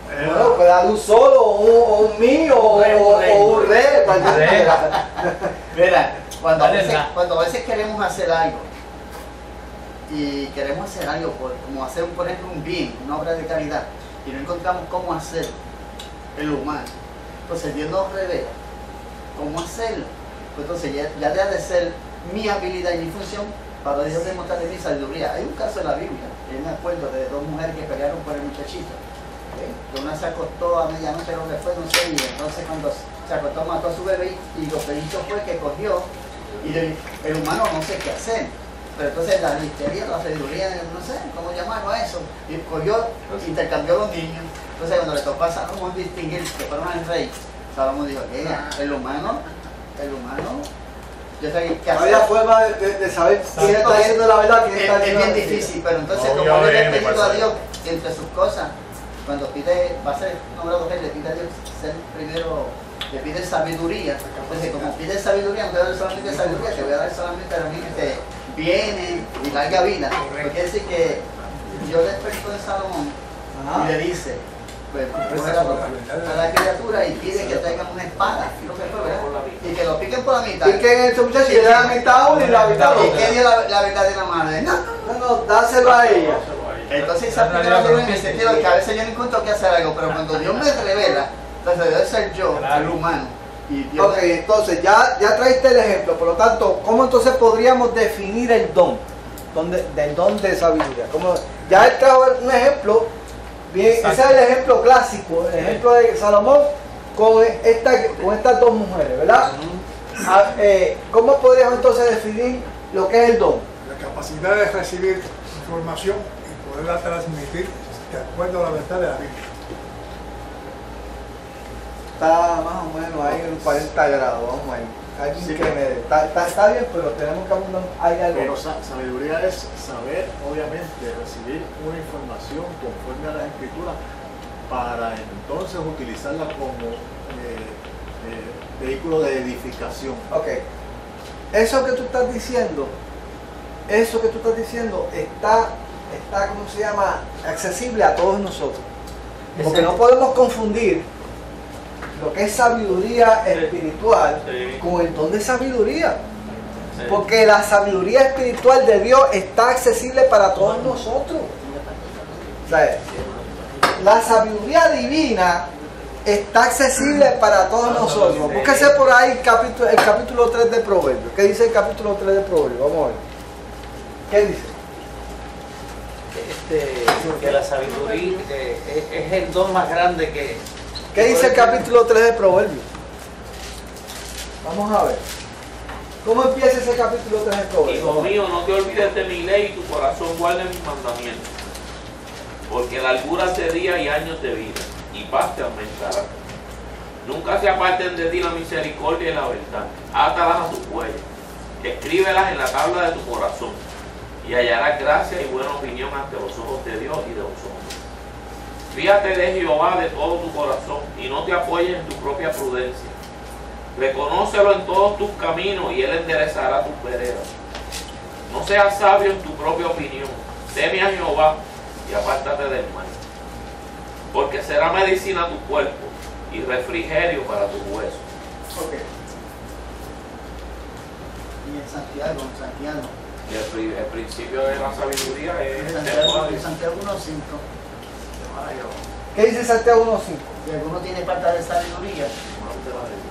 Bueno, puede dar un solo, o un mío, o un re. Mira, cuando Dale, a veces queremos hacer algo y queremos hacer algo como hacer por ejemplo un bien, una obra de caridad, y no encontramos cómo hacer el humano, entonces Dios nos revela cómo hacerlo. Pues entonces ya deja de ser mi habilidad y mi función para Dios demostrarle mi sabiduría. Hay un caso en la Biblia, yo me acuerdo de 2 mujeres que pelearon por el muchachito. Que una se acostó a medianoche, lo que fue, no sé, y entonces cuando se acostó mató a su bebé y lo que hizo fue que cogió, y el humano no sé qué hacer, pero entonces la listería, la sabiduría, no sé cómo llamarlo a eso, y cogió, intercambió los niños. Entonces cuando le tocó a Salomón distinguir que fueron al rey, Salomón dijo, el humano, yo sé qué No hacer. había forma de saber quién está diciendo la verdad, quién está Es diciendo bien la mentira. difícil, pero entonces como Obviamente, le he pedido a pasa. Dios entre sus cosas, cuando pide, va a ser nombrado rey, le pide a Dios ser primero, le pide sabiduría. Entonces como pide sabiduría, no te voy a dar solamente sabiduría, te voy a dar solamente a mí que viene y larga vida. Porque quiere decir que Dios despertó en Salomón y le dice, pues, coge a la criatura y pide que traigan una espada, creo que fue, ¿verdad? Y que lo piquen por la mitad. Y que este muchacho le da la mitad a uno y la mitad a ¿Y otro. qué dio la verdadera madre? No. No, dáselo a ella. Entonces esa primera vez en el sentido de que a veces yo no encuentro que hacer algo, pero cuando Dios me revela, entonces debe ser yo, el humano. Y Dios Ok, entonces ya traíste el ejemplo, por lo tanto, ¿cómo entonces podríamos definir el don? Del don de sabiduría. Ya él trajo un ejemplo, bien, ese es el ejemplo clásico, el ejemplo de Salomón con estas 2 mujeres, ¿verdad? ¿Cómo podríamos entonces definir lo que es el don? La capacidad de recibir información y poderla transmitir de acuerdo a la verdad de la Biblia. Está más o menos ahí en 40 grados, vamos ahí. Alguien Sí. que está bien, pero tenemos que abundar. Hay algo. Pero sabiduría es saber, obviamente, recibir una información conforme a las escrituras para entonces utilizarla como vehículo de edificación. Ok. Eso que tú estás diciendo está, ¿cómo se llama? Accesible a todos nosotros. Porque no podemos confundir lo que es sabiduría espiritual con el don de sabiduría. Porque la sabiduría espiritual de Dios está accesible para todos nosotros. O sea, la sabiduría divina está accesible para todos nosotros. Búsquese por ahí el capítulo 3 de Proverbios. ¿Qué dice el capítulo 3 de Proverbios? Vamos a ver. ¿Qué dice? Que la sabiduría es el don más grande que... ¿Qué dice el capítulo 3 de Proverbios? Vamos a ver. ¿Cómo empieza ese capítulo 3 de Proverbios? Hijo mío, no te olvides de mi ley y tu corazón guarde mis mandamientos. Porque larguras de día y años de vida, y paz te aumentará. Nunca se aparten de ti la misericordia y la verdad. Átalas a tu cuello. Escríbelas en la tabla de tu corazón. Y hallarás gracia y buena opinión ante los ojos de Dios y de los hombres. Fíjate de Jehová de todo tu corazón y no te apoyes en tu propia prudencia. Reconócelo en todos tus caminos y Él enderezará tus veredas. No seas sabio en tu propia opinión. Teme a Jehová y apártate del mal. Porque será medicina a tu cuerpo y refrigerio para tus huesos. Ok. Y en Santiago. Y el principio de la sabiduría es Santiago 1.5. ¿Qué dice Santiago 1.5? Si alguno tiene falta de sabiduría,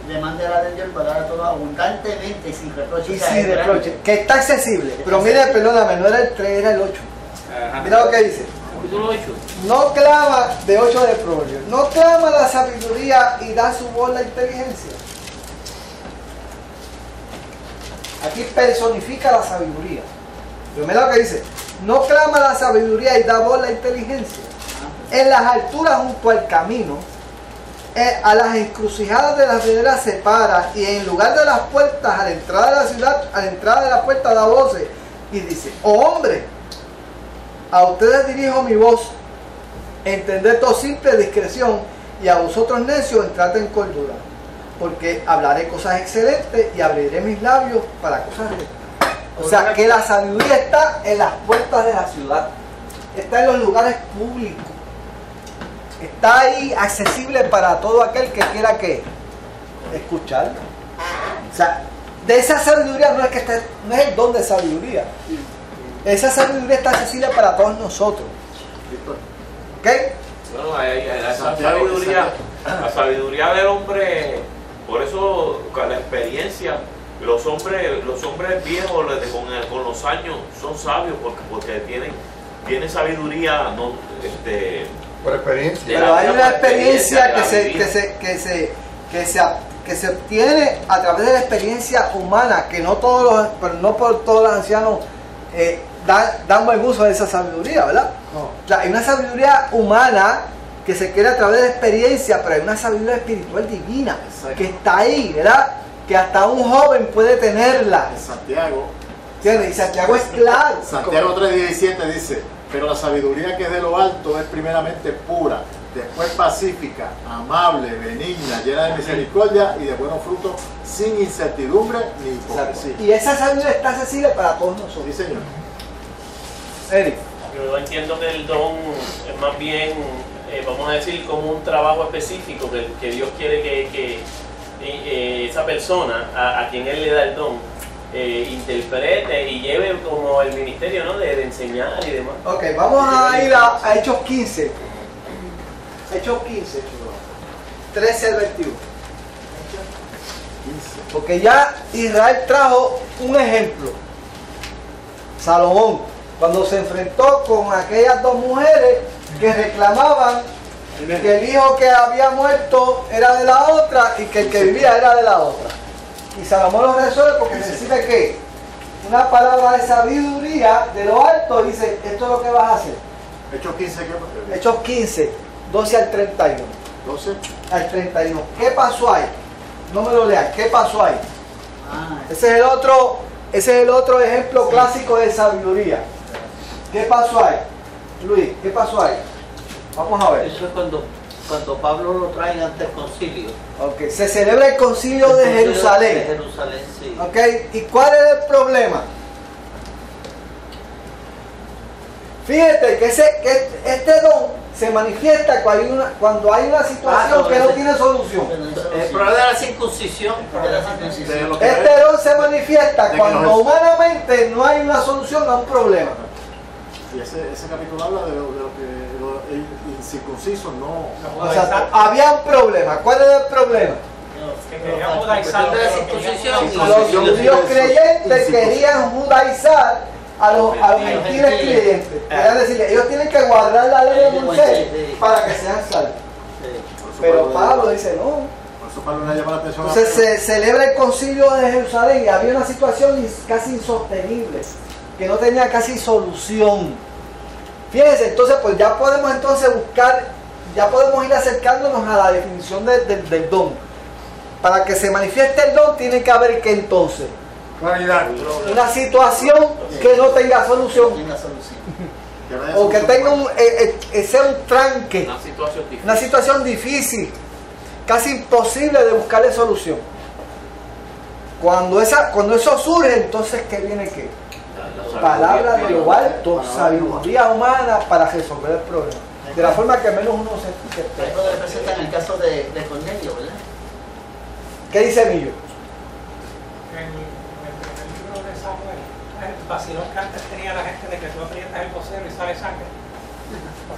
demándela de Dios para dar todo abundantemente y sin reproche. Y sin reproche, que está accesible. Pero mire, perdóname, no era el 3, era el 8. Mira lo que dice. No clama, de 8 de Proverbios, no clama la sabiduría y da su voz la inteligencia. Aquí personifica la sabiduría. Pero mira lo que dice. No clama la sabiduría y da voz la inteligencia. En las alturas junto al camino, a las encrucijadas de las veredas se para, y en lugar de las puertas a la entrada de la ciudad, a la entrada de la puerta da voces y dice: oh hombre, a ustedes dirijo mi voz, entended todo simple discreción, y a vosotros necios entrad en cordura, porque hablaré cosas excelentes y abriré mis labios para cosas rectas. O sea que la sabiduría está en las puertas de la ciudad, está en los lugares públicos, está ahí accesible para todo aquel que quiera que escuchar. O sea, de esa sabiduría no es el don de sabiduría. Esa sabiduría está accesible para todos nosotros. ¿Ok? Bueno, la sabiduría del hombre, por eso la experiencia, los hombres viejos con los años son sabios porque tienen sabiduría, no, por experiencia. Pero hay una experiencia que se obtiene a través de la experiencia humana, que no por todos los ancianos dan buen uso de esa sabiduría, ¿verdad? No. O sea, hay una sabiduría humana que se quiere a través de la experiencia, pero hay una sabiduría espiritual divina. Exacto. Que está ahí, ¿verdad? Que hasta un joven puede tenerla. En Santiago. ¿Entiendes? Y Santiago es claro. Santiago 3:17 dice: pero la sabiduría que es de lo alto es primeramente pura, después pacífica, amable, benigna, llena de misericordia y de buenos frutos, sin incertidumbre ni hipocresía. Y esa sabiduría está accesible para todos nosotros. Sí, señor. Eric. Yo entiendo que el don es más bien, vamos a decir, como un trabajo específico que Dios quiere que esa persona a quien Él le da el don interprete y lleve como el ministerio, ¿no? de enseñar y demás. Ok, vamos a ir a Hechos 15. Hechos 15, 13 al 21. Porque ya Israel trajo un ejemplo. Salomón, cuando se enfrentó con aquellas dos mujeres que reclamaban que el hijo que había muerto era de la otra y que el que vivía era de la otra. Y Salomón lo resuelve porque recibe ¿qué? Una palabra de sabiduría de lo alto. Dice: esto es lo que vas a hacer. Hechos 15, ¿qué? Hechos 15, 12 al 31. 12 al 31. ¿Qué pasó ahí? No me lo lean. ¿Qué pasó ahí? Ese es el otro ejemplo clásico de sabiduría. ¿Qué pasó ahí? Luis, ¿qué pasó ahí? Vamos a ver. Eso es cuando cuando Pablo lo trae ante el concilio. Ok, se celebra el concilio de Jerusalén. De Jerusalén, sí. Ok, ¿y cuál es el problema? Fíjate que este don se manifiesta cuando hay una situación que no tiene solución. El problema de la circuncisión. Este don se manifiesta cuando humanamente no hay una solución a un problema. Y ese capítulo habla de lo que el incircunciso no... O sea, había un problema. ¿Cuál era el problema? Los judíos creyentes querían judaizar a los gentiles creyentes. Querían decir, ellos tienen que guardar la ley de Moisés para que sean salvos. Pero Pablo dice, no. Por eso Pablo le llama la atención. Entonces se celebra el concilio de Jerusalén y había una situación casi insostenible, que no tenía casi solución. Fíjense, entonces pues ya podemos buscar, ya podemos ir acercándonos a la definición del don. Para que se manifieste el don tiene que haber que entonces una situación que no tenga solución, o que tenga sea un tranque, una situación difícil, casi imposible de buscarle solución. Cuando eso surge, entonces ¿qué viene qué? Palabra de lo alto, sabiduría humana para resolver el problema, de la forma que menos uno se espera. Esto lo representa en el caso de Cornelio, ¿verdad? ¿Qué dice Millo? En el primer libro de Samuel, el vacilón que antes tenía la gente de que tú aprietas el vocero y sale sangre.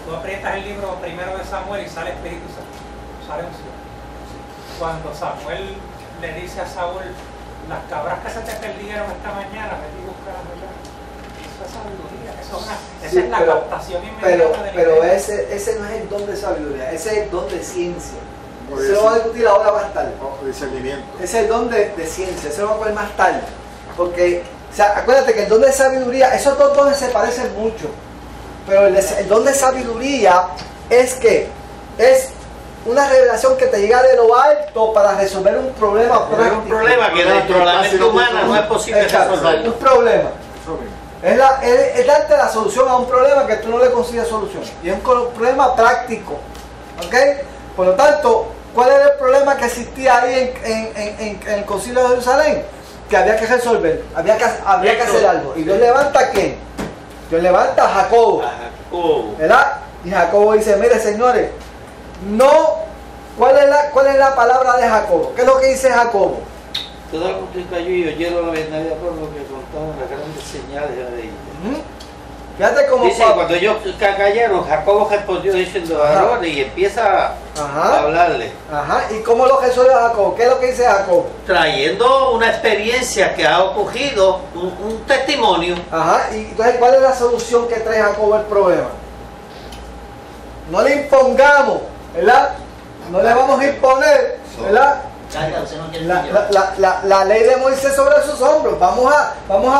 Tú aprietas el libro primero de Samuel y sale Espíritu Santo, sale unción. Cuando Samuel le dice a Saúl, las cabras que se te perdieron esta mañana, vete y buscarlas allá. Eso es sabiduría, esa es la captación inmediata del pero ese no es el don de sabiduría, ese es el don de ciencia. Eso lo vamos a discutir ahora más tarde. Discernimiento. Ese es el don de ciencia, eso lo vamos a poner más tarde. Porque, o sea, acuérdate que el don de sabiduría, esos dos dones se parecen mucho. Pero el don de sabiduría es una revelación que te llega de lo alto para resolver un problema práctico. Un problema que dentro de la mente humana no es posible resolverlo. Un problema. Es darte la solución a un problema que tú no le consigues solución. Y es un problema práctico. ¿Ok? Por lo tanto, ¿cuál era el problema que existía ahí en el concilio de Jerusalén? Que había que resolver, había que hacer algo. ¿Y Dios levanta a quién? Dios levanta a Jacobo. ¿Verdad? Y Jacobo dice, mire señores, no, ¿cuál es la palabra de Jacobo? ¿Qué es lo que dice Jacobo? Todo el mundo cayó y oyeron la verdad por lo que contaban las grandes señales de ellos. Fíjate cómo dice, cuando ellos cayeron, Jacobo respondió diciendo a Aarón y empieza a hablarle. Ajá, ¿y cómo lo resuelve Jacobo? ¿Qué es lo que dice Jacobo? Trayendo una experiencia que ha ocurrido, un testimonio. Ajá, y entonces ¿cuál es la solución que trae Jacobo al problema? No le impongamos, ¿verdad? No le vamos a imponer, ¿verdad? La ley de Moisés sobre sus hombros. Vamos a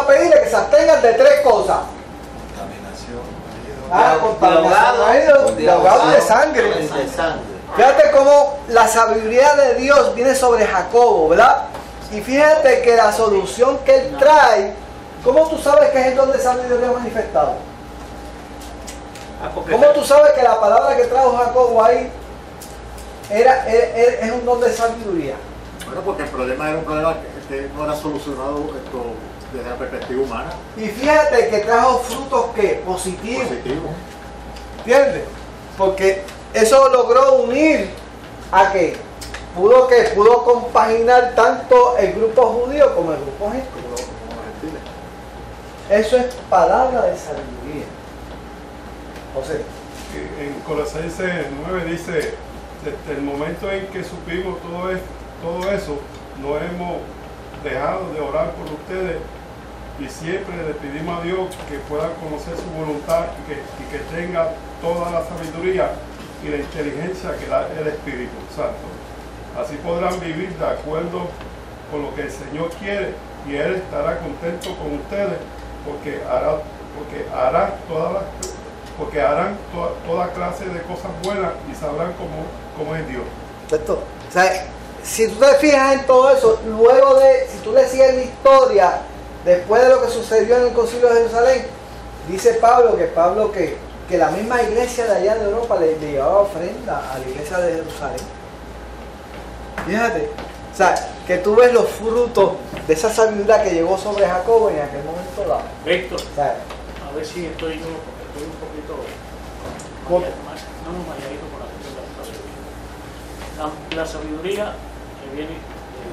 pedirle que se abstengan de tres cosas. Contaminación de ahogado y de sangre. Fíjate cómo la sabiduría de Dios viene sobre Jacobo, ¿verdad? Y fíjate que la solución que él trae, ¿cómo tú sabes que es el don de sabiduría manifestado? ¿Cómo tú sabes que la palabra que trajo Jacobo ahí es un don de sabiduría? Bueno, porque el problema era un problema que no era solucionado desde la perspectiva humana. Y fíjate que trajo frutos que positivos. ¿Entiendes? Porque eso logró unir a que pudo compaginar tanto el grupo judío como el grupo gentil. Eso es palabra de sabiduría. José. En Colosenses 9 dice, desde el momento en que supimos todo eso, no hemos dejado de orar por ustedes y siempre le pedimos a Dios que puedan conocer su voluntad y que tenga toda la sabiduría y la inteligencia que da el Espíritu Santo. Así podrán vivir de acuerdo con lo que el Señor quiere y Él estará contento con ustedes porque harán toda clase de cosas buenas y sabrán cómo es Dios. Perfecto. O sea, si tú te fijas en todo eso, si tú le sigues la historia, después de lo que sucedió en el concilio de Jerusalén, dice Pablo que que la misma iglesia de allá de Europa le llevaba ofrenda a la iglesia de Jerusalén. Fíjate, o sea, que tú ves los frutos de esa sabiduría que llegó sobre Jacobo en aquel momento dado. Víctor, ¿Sabes? a ver si estoy yo, porque estoy un poquito mayadito por la cuestión de la sabiduría. La sabiduría que viene.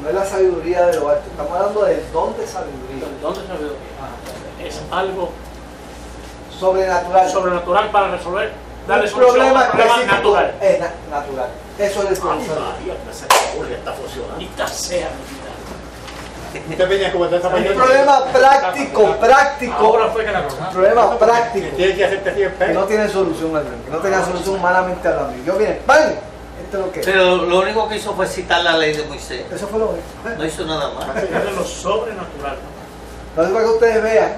No es la sabiduría de lo alto, estamos hablando del don de sabiduría. El don de sabiduría es algo sobrenatural para resolver, darle un solución a un problema específico. natural. Es natural. Eso es el problema. Está funcionando. Y sea, Usted venía como esta un problema práctico. Ahora fue que la cosa. Un problema práctico. Tiene que hacerte así, Que no tiene solución, Adrián, que no tenga solución humanamente hablando. Yo viene, ¡bang! Esto es lo que es. Pero lo único que hizo fue citar la ley de Moisés. Eso fue lo único. No hizo nada más. Es de lo sobrenatural. Entonces, para que ustedes vean,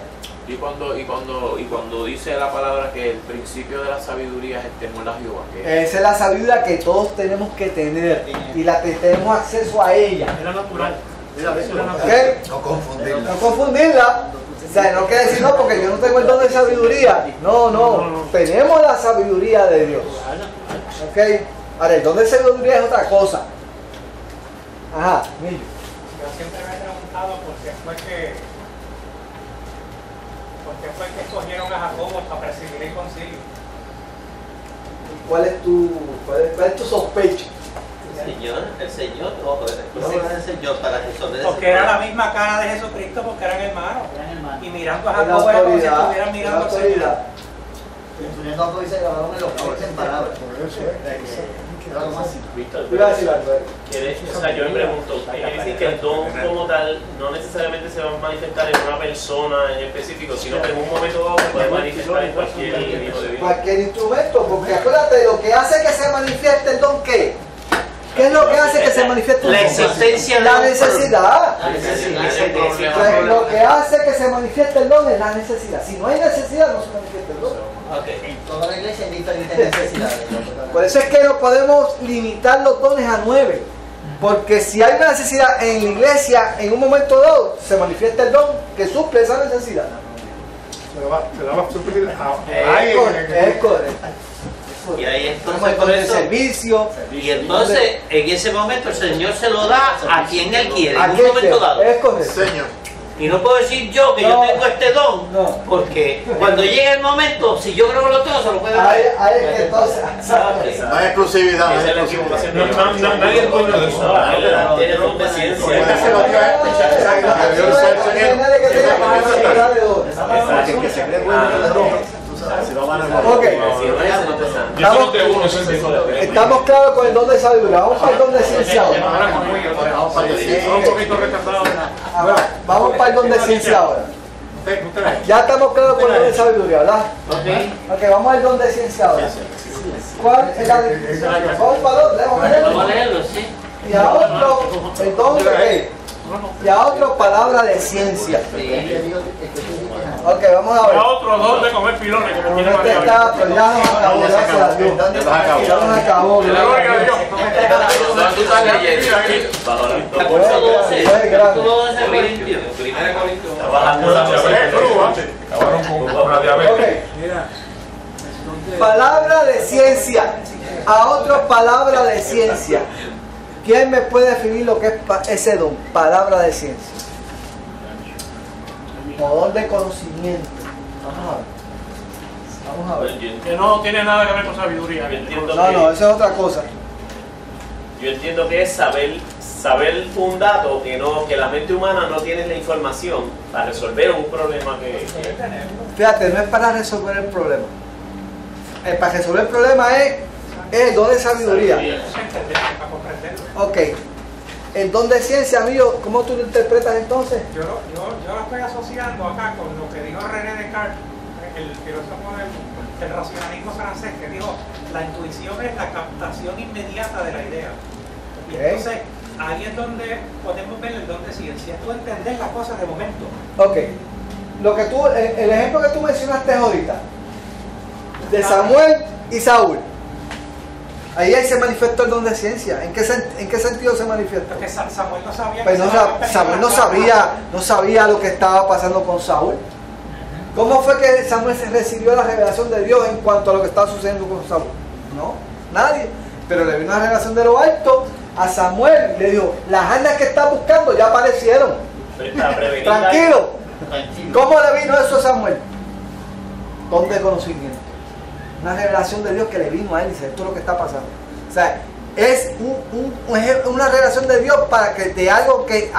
Y cuando dice la palabra que el principio de la sabiduría es el temor a Jehová, que esa es la sabiduría que todos tenemos que tener y la que tenemos acceso a ella. Era natural. ¿Ok? No confundirla. O sea, no quiere decir no, porque yo no tengo el don de sabiduría. No. Tenemos la sabiduría de Dios. ¿Ok? Ahora, el don de sabiduría es otra cosa. Ajá, Millo. Yo siempre me he preguntado por qué fue que escogieron a Jacobo para presidir el concilio. ¿Cuál es tu sospecha? El Señor, ojo, el Señor para resolver Porque era la misma cara de Jesucristo, porque eran hermanos. Y mirando a La Jacobo era como si autoridad, estuvieran mirando la al Señor. autoridad. Jacobo dice grabaron en los pies en palabras. Iba a decir algo. O sea, yo me pregunto, ¿quiere decir que el don como tal no necesariamente se va a manifestar en una persona en específico, sino que en un momento dado se puede manifestar en cualquier hijo de Dios? Cualquier instrumento, porque acuérdate, lo que hace que se manifieste el don, ¿qué? ¿Qué es lo que hace que se manifieste un don? La existencia de la un necesidad. problema. Lo que hace que se manifieste el don es la necesidad. Si no hay necesidad, no se manifiesta el don. En toda la iglesia hay diferentes necesidades. Por eso es que no podemos limitar los dones a 9. Porque si hay una necesidad en la iglesia, en un momento dado, se manifiesta el don que suple esa necesidad. Se la va a suplir Es correcto. Y ahí Tenemos entonces el por don de eso. servicio. Y entonces en ese momento el Señor se lo da a quien Él quiere, ¿A en un quién momento quiere? dado. Es correcto. Señor. Y no puedo decir yo que No. yo tengo este don, No. porque cuando llegue el momento, si yo creo que lo tengo, se lo puede dar. Ahí es que entonces. No hay exclusividad. Esa es la equivocación. Nadie es dueño de eso. Tiene don de ciencia. Puede ser lo que hay, Nadie que tenga capacidad de dones. que se cree bueno en el don. Si no van a Ok. Yo solo tengo uno, ese. Estamos claros con el don de sabiduría. Vamos para el don de ciencia ahora. Vamos para decir. Un poquito retardado. Ahora, vamos para el don de ciencia ahora. Ya estamos claros con el don de sabiduría, ¿verdad? Ok, vamos al don de ciencia ahora. ¿Cuál es la definición? Vamos para dos, Vamos a leemos. leerlo, sí. Y a otro, el don de qué? Y a otro, palabra de ciencia. Ok, vamos a ver. A otro don de comer pilones que me tiene Este mareado. está, pero ya nos acabó, gracias a Dios. Ya nos acabó. Gloria a Dios. ¿Dónde tú estás leyendo? Capítulo 12, Bueno, capítulo 12 Corintios. Acabaron con la diabetes. Ok. Palabra de ciencia. A otro, palabra de ciencia. ¿Quién me puede definir lo que es ese don? Palabra de ciencia. O don de conocimiento. Vamos a ver. Que no tiene nada que ver con sabiduría. No, eso es otra cosa. Yo entiendo que es saber un dato que la mente humana no tiene la información para resolver un problema que Fíjate, no es para resolver el problema. Para resolver el problema es el don de sabiduría. Para comprenderlo. Ok. El don de ciencia, amigo, ¿cómo tú lo interpretas entonces? Yo lo estoy asociando acá con lo que dijo René Descartes, el filósofo del racionalismo francés, que dijo: la intuición es la captación inmediata de la idea. Y entonces, ahí es donde podemos ver el don de ciencia. Tú entender las cosas de momento. Ok. El ejemplo que tú mencionaste ahorita, de Samuel y Saúl. Ahí se manifestó el don de ciencia. ¿En qué sentido se manifiesta? Porque Samuel no sabía. Pues Samuel no sabía lo que estaba pasando con Saúl. ¿Cómo fue que Samuel se recibió la revelación de Dios en cuanto a lo que estaba sucediendo con Saúl? No, nadie. Pero le vino una revelación de lo alto a Samuel y le dijo, las armas que estás buscando ya aparecieron. Tranquilo. ¿Cómo le vino eso a Samuel? Con desconocimiento. Una revelación de Dios que le vino a él y dice, esto es lo que está pasando. O sea, es una revelación de Dios para que de algo que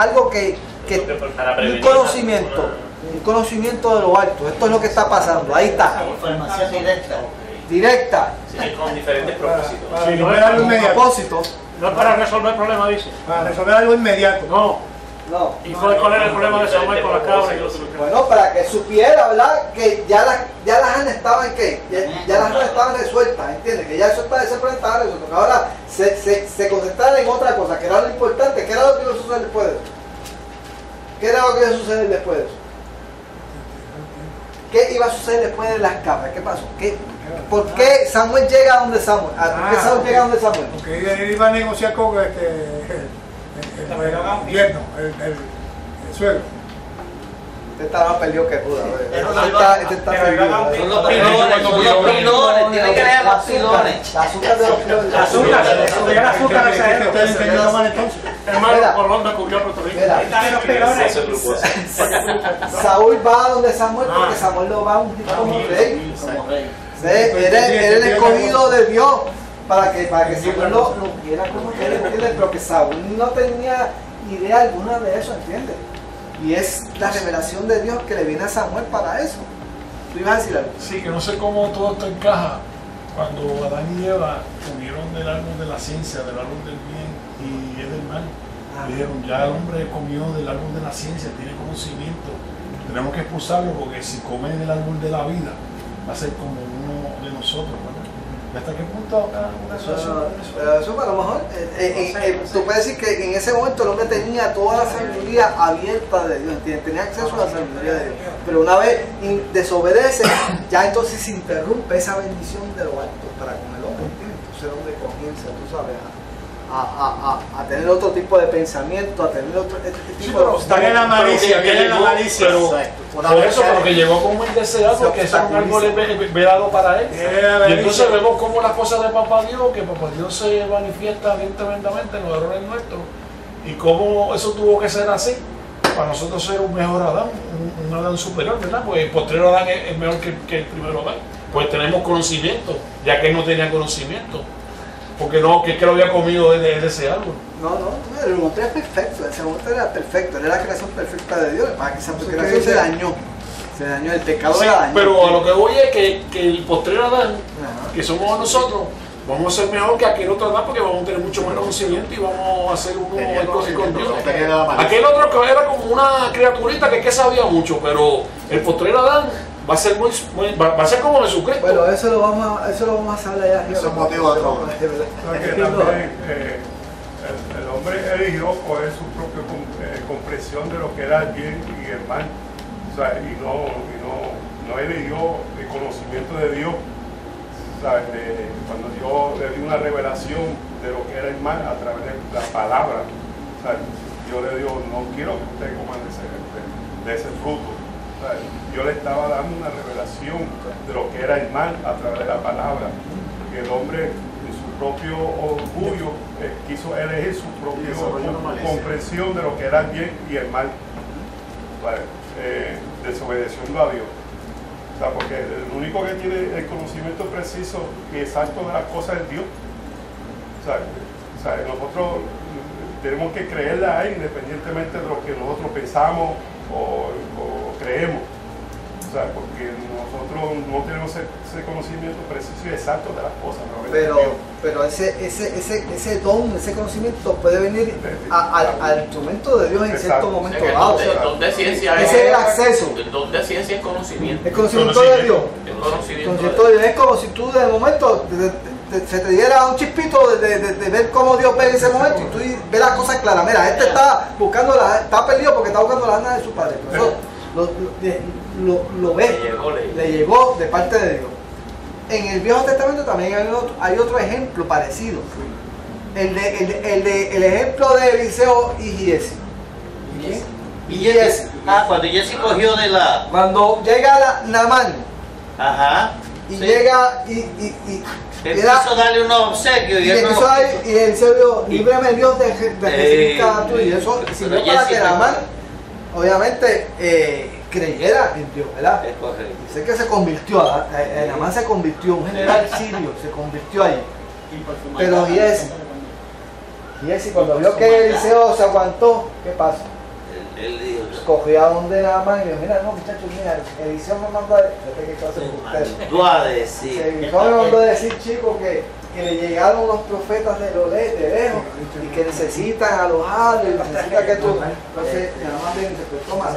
un conocimiento de lo alto. Esto es lo que está pasando. Ahí está. Información Directa. Sí, con diferentes propósitos. Si no es algo inmediato. No es para resolver el problema, dice. Para resolver algo inmediato. No. ¿Y cuál era el problema de Samuel con las cabras y los otros? Bueno, para que supiera, ¿verdad? Que ya las armas estaban, ¿qué? Ya las armas estaban resueltas, ¿entiendes? Que ya ese problema estaba resuelto. Que ahora se concentraron en otra cosa, que era lo importante, que era lo que iba a suceder después de eso. ¿Qué era lo que iba a suceder después de eso? ¿Qué iba a suceder después de las cabras? ¿Qué pasó? ¿Por qué Samuel llega a donde Samuel? ¿Por qué Samuel llega a donde Samuel? Porque él iba a negociar con el gobierno, el suegro. Este está más perdido que puda. Este está perdido. Son los pilones, tienen que leer los pilones. La azúcar de los pilones. La azúcar de ese hermano Colón descubrió Puerto Rico. Saúl va a donde Samuel porque Samuel lo va a ungir como rey. Era el escogido de Dios para que Saúl lo ungiera como rey, ¿entiendes? Pero que Saúl no tenía idea alguna de eso, ¿entiendes? Y es la revelación de Dios que le viene a Samuel para eso. ¿Tú ibas a decir algo? Sí, que no sé cómo todo esto encaja. Cuando Adán y Eva comieron del árbol de la ciencia, del árbol del bien y es del mal, dijeron, ya el hombre comió del árbol de la ciencia, tiene conocimiento, tenemos que expulsarlo porque si come del árbol de la vida va a ser como uno de nosotros, ¿verdad? ¿Y hasta qué punto eso a lo mejor tú puedes decir que en ese momento el hombre tenía toda la sabiduría abierta de Dios, ¿entiendes? Tenía acceso a la sabiduría de Dios, pero una vez desobedece, ya entonces se interrumpe esa bendición de lo alto para con el hombre, ¿entiendes? Entonces el hombre comienza, tú sabes, a tener otro tipo de pensamiento, a tener otro tipo de... Está en la malicia, por eso, pero que llegó como indeseado, porque es un árbol vedado para él. Y entonces vemos cómo las cosas de Papá Dios, que Papá Dios se manifiesta bien tremendamente en los errores nuestros, y cómo eso tuvo que ser así, para nosotros ser un mejor Adán, un Adán superior, ¿verdad? Pues el postrero Adán es mejor que el primero Adán. Pues tenemos conocimiento, ya que él no tenía conocimiento. Porque no, que lo había comido de ese árbol. No, el hombre es perfecto, ese hombre era perfecto, era la creación perfecta de Dios, para que esa creación se dañó, el pecado sí, la dañó. Pero a lo que voy es que el postrero Adán, que somos nosotros, vamos a ser mejor que aquel otro Adán porque vamos a tener mucho menos conocimiento y vamos a hacer uno con Dios. Aquel otro que era como una criaturita que sabía mucho, pero el postrero Adán va a ser va a ser como Jesucristo. Bueno, eso lo vamos a saber allá arriba. Eso es motivo de otro. El hombre eligió coger su propia comprensión de lo que era el bien y el mal, o sea, y no eligió el conocimiento de Dios, ¿sabes? Cuando Dios le dio una revelación de lo que era el mal a través de la palabra, ¿sabes? Dios le dijo, no quiero que ustedes coman de ese fruto. Yo le estaba dando una revelación de lo que era el mal a través de la palabra, porque el hombre en su propio orgullo quiso elegir su propia comprensión de lo que era el bien y el mal, desobedeciendo a Dios. O sea, porque el único que tiene el conocimiento preciso y exacto de las cosas es Dios. O sea, nosotros tenemos que creerle a Él independientemente de lo que nosotros pensamos o creemos, o sea, porque nosotros no tenemos ese conocimiento preciso y exacto de las cosas. Pero ese don, ese conocimiento puede venir al instrumento de Dios en cierto momento dado. El don de ciencia ese es el acceso. El don de ciencia es conocimiento. El conocimiento de Dios. El conocimiento de Dios es como si tú de momento se te diera un chispito de ver cómo Dios ve en ese momento y tú ves las cosas claras. Mira, este está perdido porque está buscando la alma de su padre. Eso lo ve, le llegó de parte de Dios. En el Viejo Testamento también hay otro ejemplo parecido. El ejemplo de Eliseo y Giesi. Cuando Jesse cogió de la... Cuando llega Naamán. Ajá. Y llega y él quiso darle unos obsequios y él no... Y él se vio, líbrame Dios de recibir cada tuyo. Y eso sirvió para que Naamán, obviamente, creyera en Dios, ¿verdad? Es correcto. Dice que se convirtió, Naamán se convirtió, un general sirio, se convirtió ahí. Pero Jesse, cuando vio que Eliseo se aguantó, ¿qué pasó? Él dijo, cogió a donde Naamán y dijo, mira, no muchachos, mira, Eliseo me mandó a decir, Eliseo me mandó a decir, chicos, que le llegaron los profetas de lejos y que necesitan alojarlo y necesitan que tú. Entonces Naamán le dice, pues toma,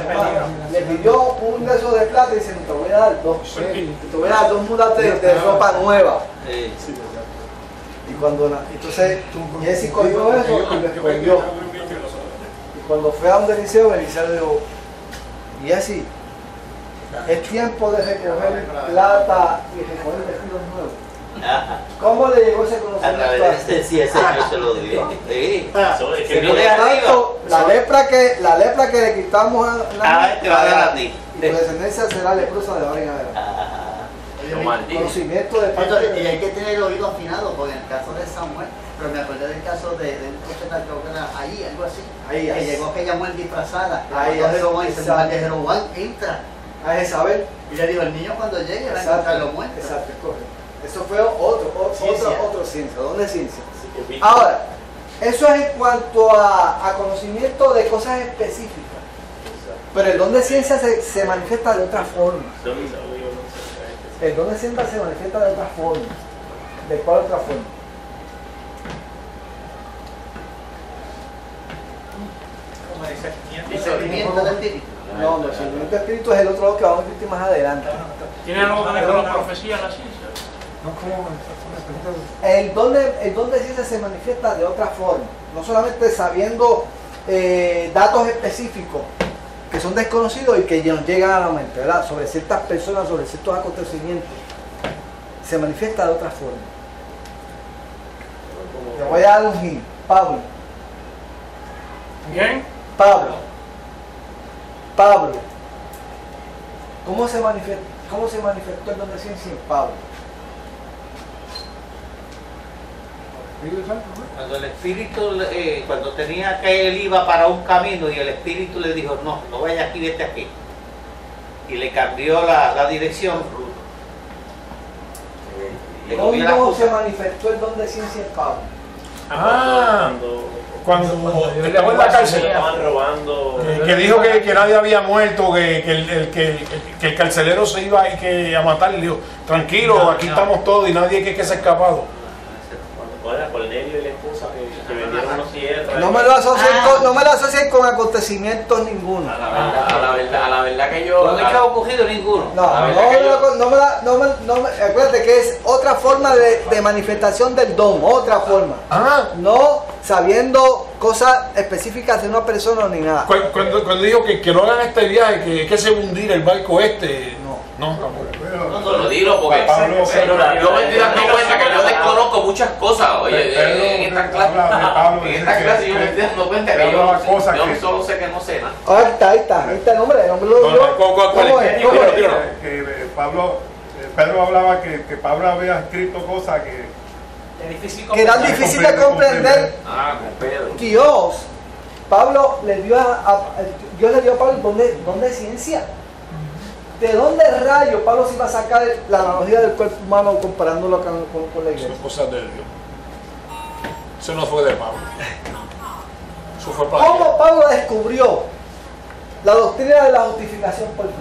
le pidió un beso de plata y dice, te voy a dar dos, te voy a dar 2 mudas de ropa nueva. Y cuando entonces Jesse cogió eso y lo escondió. Y cuando fue a donde Eliseo le dijo, Jesse, es tiempo de recoger plata y recoger vestidos nuevos. ¿Cómo le llegó ese conocimiento? A través de sí, ese Dios se lo dio. Sí. La lepra que le quitamos a te va a dar a ti. Y tu descendencia será leprosa de ahora en adelante. Conocimiento de parte. Y hay que tener el oído afinado, porque en el caso de Samuel, pero me acordé del caso de un profeta que era ahí, algo así, que llegó aquella mujer disfrazada, y Jeroboam entra a Jezabel y le dijo, el niño cuando llegue va a encontrarlo muerto. Exacto, correcto. Eso fue otro ciencia, ¿dónde ciencia? Ahora, eso es en cuanto a conocimiento de cosas específicas, pero el don de ciencia se manifiesta de otra forma. El don de ciencia se manifiesta de otra forma. ¿De cuál otra forma? Discernimiento del espíritu. No, el discernimiento del espíritu es el otro que vamos a ver más adelante. ¿Tiene algo que ver con la profecía, la ciencia? El don de ciencia se manifiesta de otra forma. No solamente sabiendo datos específicos que son desconocidos y que nos llegan a la mente, ¿verdad? Sobre ciertas personas, sobre ciertos acontecimientos. Se manifiesta de otra forma. Le voy a dar un hint. Pablo. ¿Bien? Pablo. ¿Cómo se manifestó el don de ciencia en Pablo? Cuando el Espíritu, cuando tenía que él iba para un camino y el Espíritu le dijo, no vayas aquí, vete aquí. Y le cambió la dirección. ¿Cómo se manifestó el don de ciencia en Pablo? Cuando estaba en la cárcel, que dijo que nadie había muerto, que el carcelero se iba a matar, y dijo, tranquilo, aquí estamos todos y nadie que se ha escapado. Cornelio y la esposa que vendieron unos tierras. No me lo asocien con acontecimientos ninguno. A la verdad que yo... No me ha ocurrido ninguno. Acuérdate que es otra forma de manifestación del don, otra forma. No sabiendo cosas específicas de una persona ni nada. Cuando dijo que no hagan este viaje, que se hundir el barco no. Lo digo porque yo me estoy dando cuenta que yo desconozco muchas cosas. Oye, en esta clase yo me estoy dando cuenta que yo solo sé que no sé nada. Ahí está el nombre lo dio. ¿Cómo es? Pedro hablaba que Pablo había escrito cosas que eran difíciles de comprender. Dios le dio a Pablo don de ciencia. ¿De dónde rayos Pablo se iba a sacar la analogía del cuerpo humano comparándolo con la iglesia? Son cosas de Dios. Eso no fue de Pablo. Eso fue para ¿Cómo Pablo descubrió la doctrina de la justificación por fe?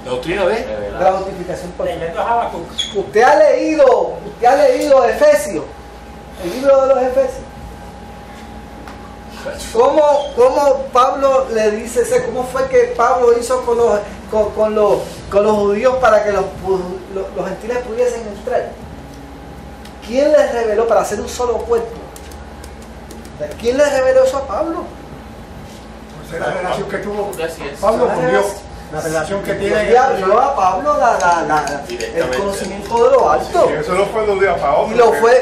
¿La doctrina de? La justificación por fe. Usted ha leído Efesios, el libro de los Efesios. ¿Cómo Pablo le dice cómo fue que Pablo hizo con los judíos para que los gentiles pudiesen entrar? ¿Quién les reveló para hacer un solo cuerpo? ¿Quién le reveló eso a Pablo? Pues la relación que tuvo Pablo con Dios. La relación que tiene. Dios abrió a Pablo el conocimiento de lo alto. Eso no fue de un día para otro. Y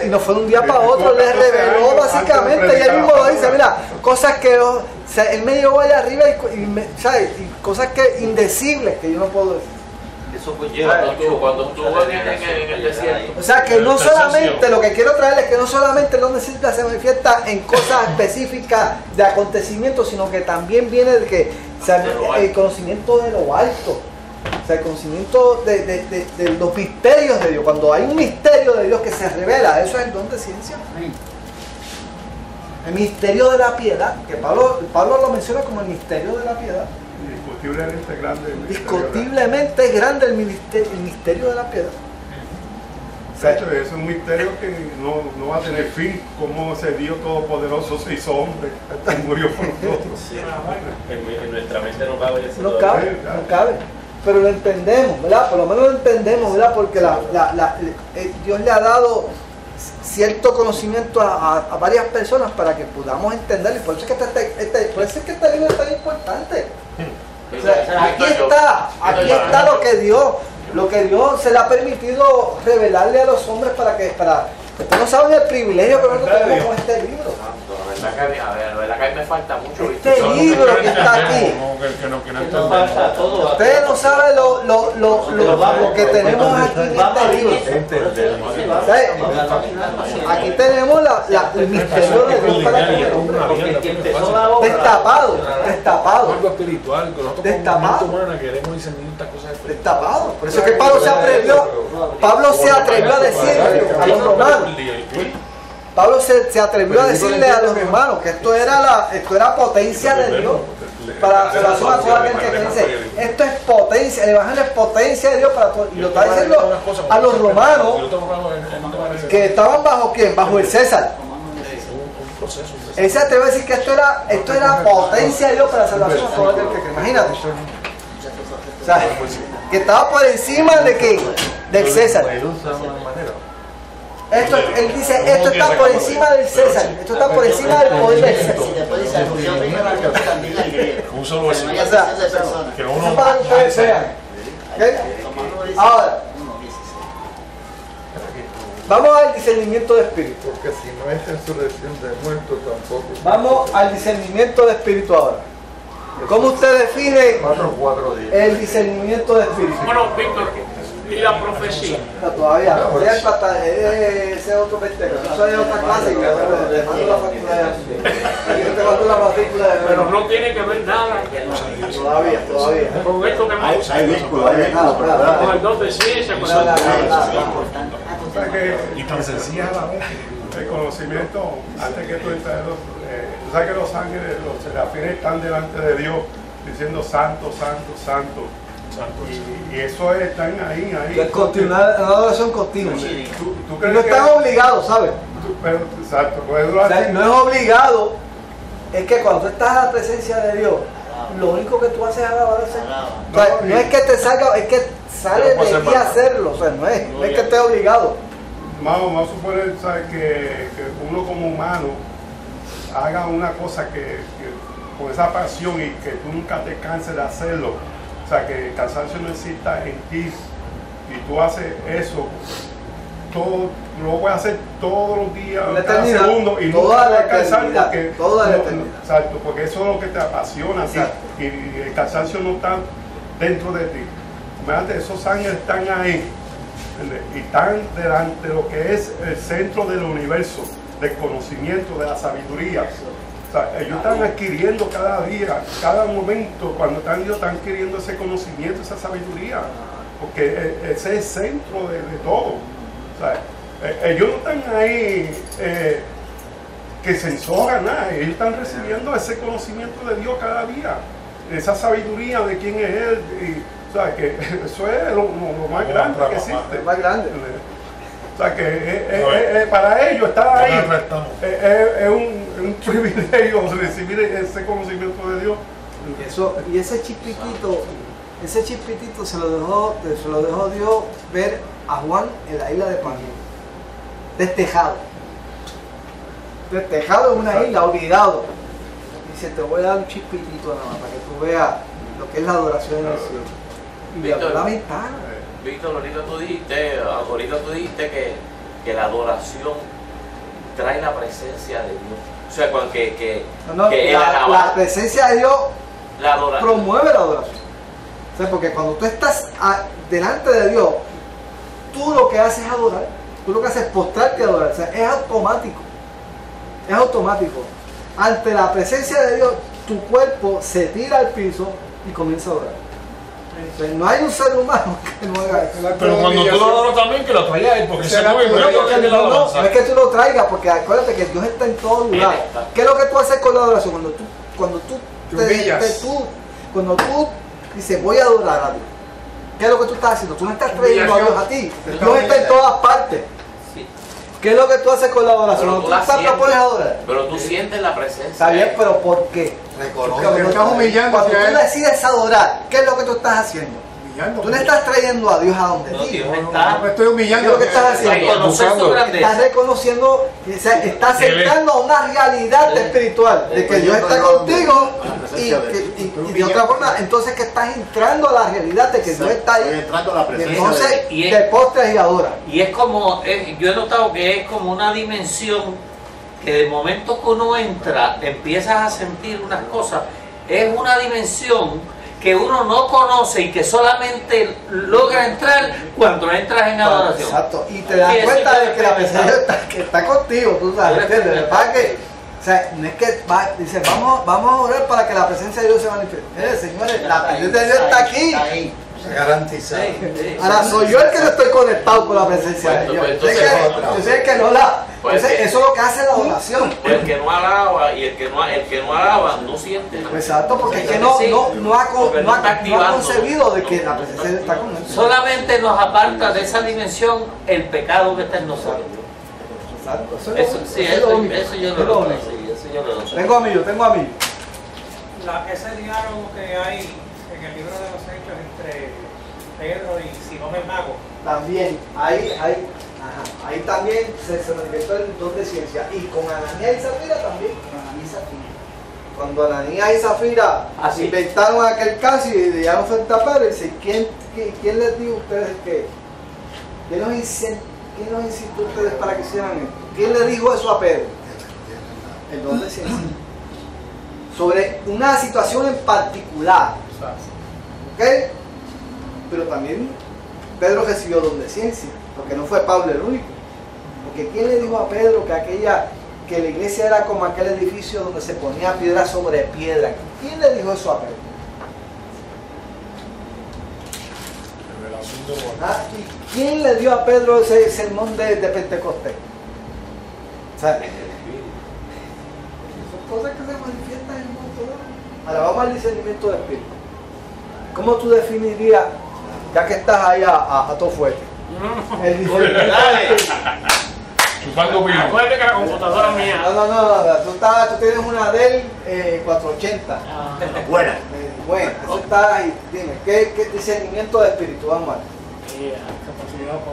no fue de un día para otro. Le reveló básicamente. Y él mismo lo dice: mira, cosas que sea, Él me llevó allá arriba ¿sabes? Y cosas indecibles que yo no puedo decir. Eso conlleva cuando tú en el desierto. O sea, que no solamente, lo que quiero traerles es que no solamente el don de ciencia se manifiesta en cosas específicas de acontecimientos, sino que también viene de que, o sea, el conocimiento de lo alto. O sea, el conocimiento de los misterios de Dios. Cuando hay un misterio de Dios que se revela, eso es el don de ciencia. El misterio de la piedad, que Pablo lo menciona como el misterio de la piedad. Indiscutiblemente grande. Indiscutiblemente grande el misterio de la piedad. De hecho, es un misterio que no va a tener fin. Cómo ese Dios todopoderoso se hizo hombre, hasta murió por nosotros. En nuestra mente no cabe eso. No cabe. Pero lo entendemos, ¿verdad? Por lo menos lo entendemos, ¿verdad? Porque Dios le ha dado cierto conocimiento a varias personas para que podamos entenderlo. Y por eso es que este libro es tan importante. O sea, aquí está lo que Dios se le ha permitido revelarle a los hombres para que ustedes no saben el privilegio que nosotros tenemos con este libro. La verdad que a mí me falta mucho. Este libro que está aquí. Ustedes no saben lo que tenemos aquí en este libro. Aquí tenemos el misterio de Dios para que destapado. Algo espiritual, que nosotros como mente humana queremos discernir estas cosas espirituales. Destapado. Por eso es que Pablo se atrevió a decirle a los romanos. Pablo se atrevió a decirle a los romanos que esto era potencia de Dios. Para relación a todo aquel que dice, esto es potencia, el evangelio es potencia de Dios para todo. Y lo está diciendo a los romanos que estaban bajo ¿quién? Bajo el César. Él se atrevió a decir que esto era potencia de Dios para la salvación a todo aquel que cree. Imagínate. O sea, que estaba por encima de ¿qué? Del César. Él dice, esto está por encima del César, esto está por encima del poder del César. Un solo versículo. O sea, que uno para que ustedes vean. Ahora, vamos al discernimiento de espíritu. Porque si no es resurrección de muertos tampoco. Vamos al discernimiento de espíritu ahora. ¿Cómo usted define el discernimiento de espíritu? Bueno, Víctor, ¿y la profecía? No, todavía no. Ese es otro misterio. Eso es otra clase. Te mando la factura de... Te mando la matrícula de... Pero no tiene que ver nada. Todavía. Con esto que me... Hay vínculos, Con el don de ciencia, con Y tan sencilla la vez. El conocimiento, antes que tú entres, tú sabes que los ángeles, los serafines están delante de Dios diciendo santo, santo, santo. Y eso están ahí. Es una adoración continua. ¿Tú crees no están obligados, ¿sabes? Exacto. O sea, no es obligado. Es que cuando tú estás en la presencia de Dios, lo único que tú haces es alabar al Señor. O sea, no es que te salga, es que sale de ti hacerlo. O sea, no es que estés obligado. Vamos a suponer, ¿sabes? Que uno como humano haga una cosa que con esa pasión y que tú nunca te canses de hacerlo. O sea, que el cansancio no exista en ti y tú haces eso, todo, lo voy a hacer todos los días, cada segundo, y no te vas a cansar exacto, porque eso es lo que te apasiona a ti, y el cansancio no está dentro de ti. Imagínate, esos ángeles están ahí, ¿entendés? Y están delante de lo que es el centro del universo, del conocimiento, de la sabiduría. O sea, ellos están adquiriendo cada día, cada momento, cuando ellos están adquiriendo ese conocimiento, esa sabiduría, porque ese es el centro de todo. O sea, ellos no están ahí que se ensojan nada, ellos están recibiendo ese conocimiento de Dios cada día, esa sabiduría de quién es Él. O sea, que eso es lo más grande que existe. Lo más grande. O sea que para ellos estar ahí es un privilegio recibir ese conocimiento de Dios. Y ese chispitito se lo dejó Dios ver a Juan en la isla de Patmos, destejado en una isla, olvidado. Dice, te voy a dar un chispitito nada más para que tú veas lo que es la adoración en el cielo. Y abrió la ventana. Víctor, ahorita tú dijiste que la adoración trae la presencia de Dios. O sea, la presencia de Dios la promueve la adoración. O sea, porque cuando tú estás delante de Dios, tú lo que haces es adorar. Tú lo que haces es postrarte y adorar. O sea, es automático. Es automático. Ante la presencia de Dios, tu cuerpo se tira al piso y comienza a adorar. O sea, no hay un ser humano que no haga eso. Pero cuando tú lo adoras también, que lo traigas ahí, porque se mueve. No es que tú lo traigas, porque acuérdate que Dios está en todo lugar. ¿Qué es lo que tú haces con la adoración? Cuando tú dices, voy a adorar a Dios, ¿qué es lo que tú estás haciendo? Tú no estás trayendo a Dios a ti. Dios está en todas partes. ¿Qué es lo que tú haces con la adoración? Tú te propones adorar. Pero tú sientes la presencia. Está bien, pero ¿por qué? Porque estás humillando. Cuando tú decides adorar, ¿qué es lo que tú estás haciendo? Tú le estás trayendo a Dios a donde ti. No estoy humillando. ¿Qué es lo que estás haciendo? Estás reconociendo, estás aceptando a una realidad espiritual de que Dios está contigo y de otra forma, entonces que estás entrando a la realidad de que Dios está ahí. Entonces te postras y adoras. Y es como, yo he notado que es como una dimensión que de momento que uno entra, empiezas a sentir unas cosas. Es una dimensión que uno no conoce y que solamente logra entrar cuando entras en adoración. Exacto, y te das cuenta de que la presencia está contigo, tú sabes, ¿entiendes? O sea, no es que dice, vamos a orar para que la presencia de Dios se manifieste. Señores, la presencia de Dios está aquí. Garantizado. Ahora soy yo el que no estoy conectado con la presencia de Dios. Yo soy el que no la. Entonces, eso es lo que hace la adoración. El que no alaba y el que no alaba no siente nada. Exacto, porque es que no ha concebido de que la presencia de Dios está con él. Solamente nos aparta de esa dimensión el pecado que está en nosotros. Exacto, eso yo lo sé. Tengo amigos. Ese diálogo que hay en el libro de los Hechos entre Pedro y Simón el Mago. También, ahí también se manifestó el don de ciencia. Y con Ananías y Zafira también. Cuando Ananías y Zafira inventaron aquel caso y llegaron frente a Pedro y dice, ¿quién les dijo a ustedes que? ¿Quién nos incitó a ustedes para que hicieran esto? ¿Quién le dijo eso a Pedro? El don de ciencia. Sobre una situación en particular. ¿Ok? Pero también Pedro recibió don de ciencia, porque no fue Pablo el único. Porque ¿quién le dijo a Pedro que la iglesia era como aquel edificio donde se ponía piedra sobre piedra? ¿Quién le dijo eso a Pedro? ¿Y quién le dio a Pedro ese sermón de Pentecostés? O sea, son cosas que se manifiestan en el mundo. Ahora vamos al discernimiento de espíritu. ¿Cómo tú definirías, ya que estás ahí a todo fuerte, el discernimiento de espíritu? Acuérdate que la computadora mía. No, tú tienes una Dell 480. Buena. Bueno, eso está ahí. Dime, ¿qué discernimiento de espíritu? Vamos a ver.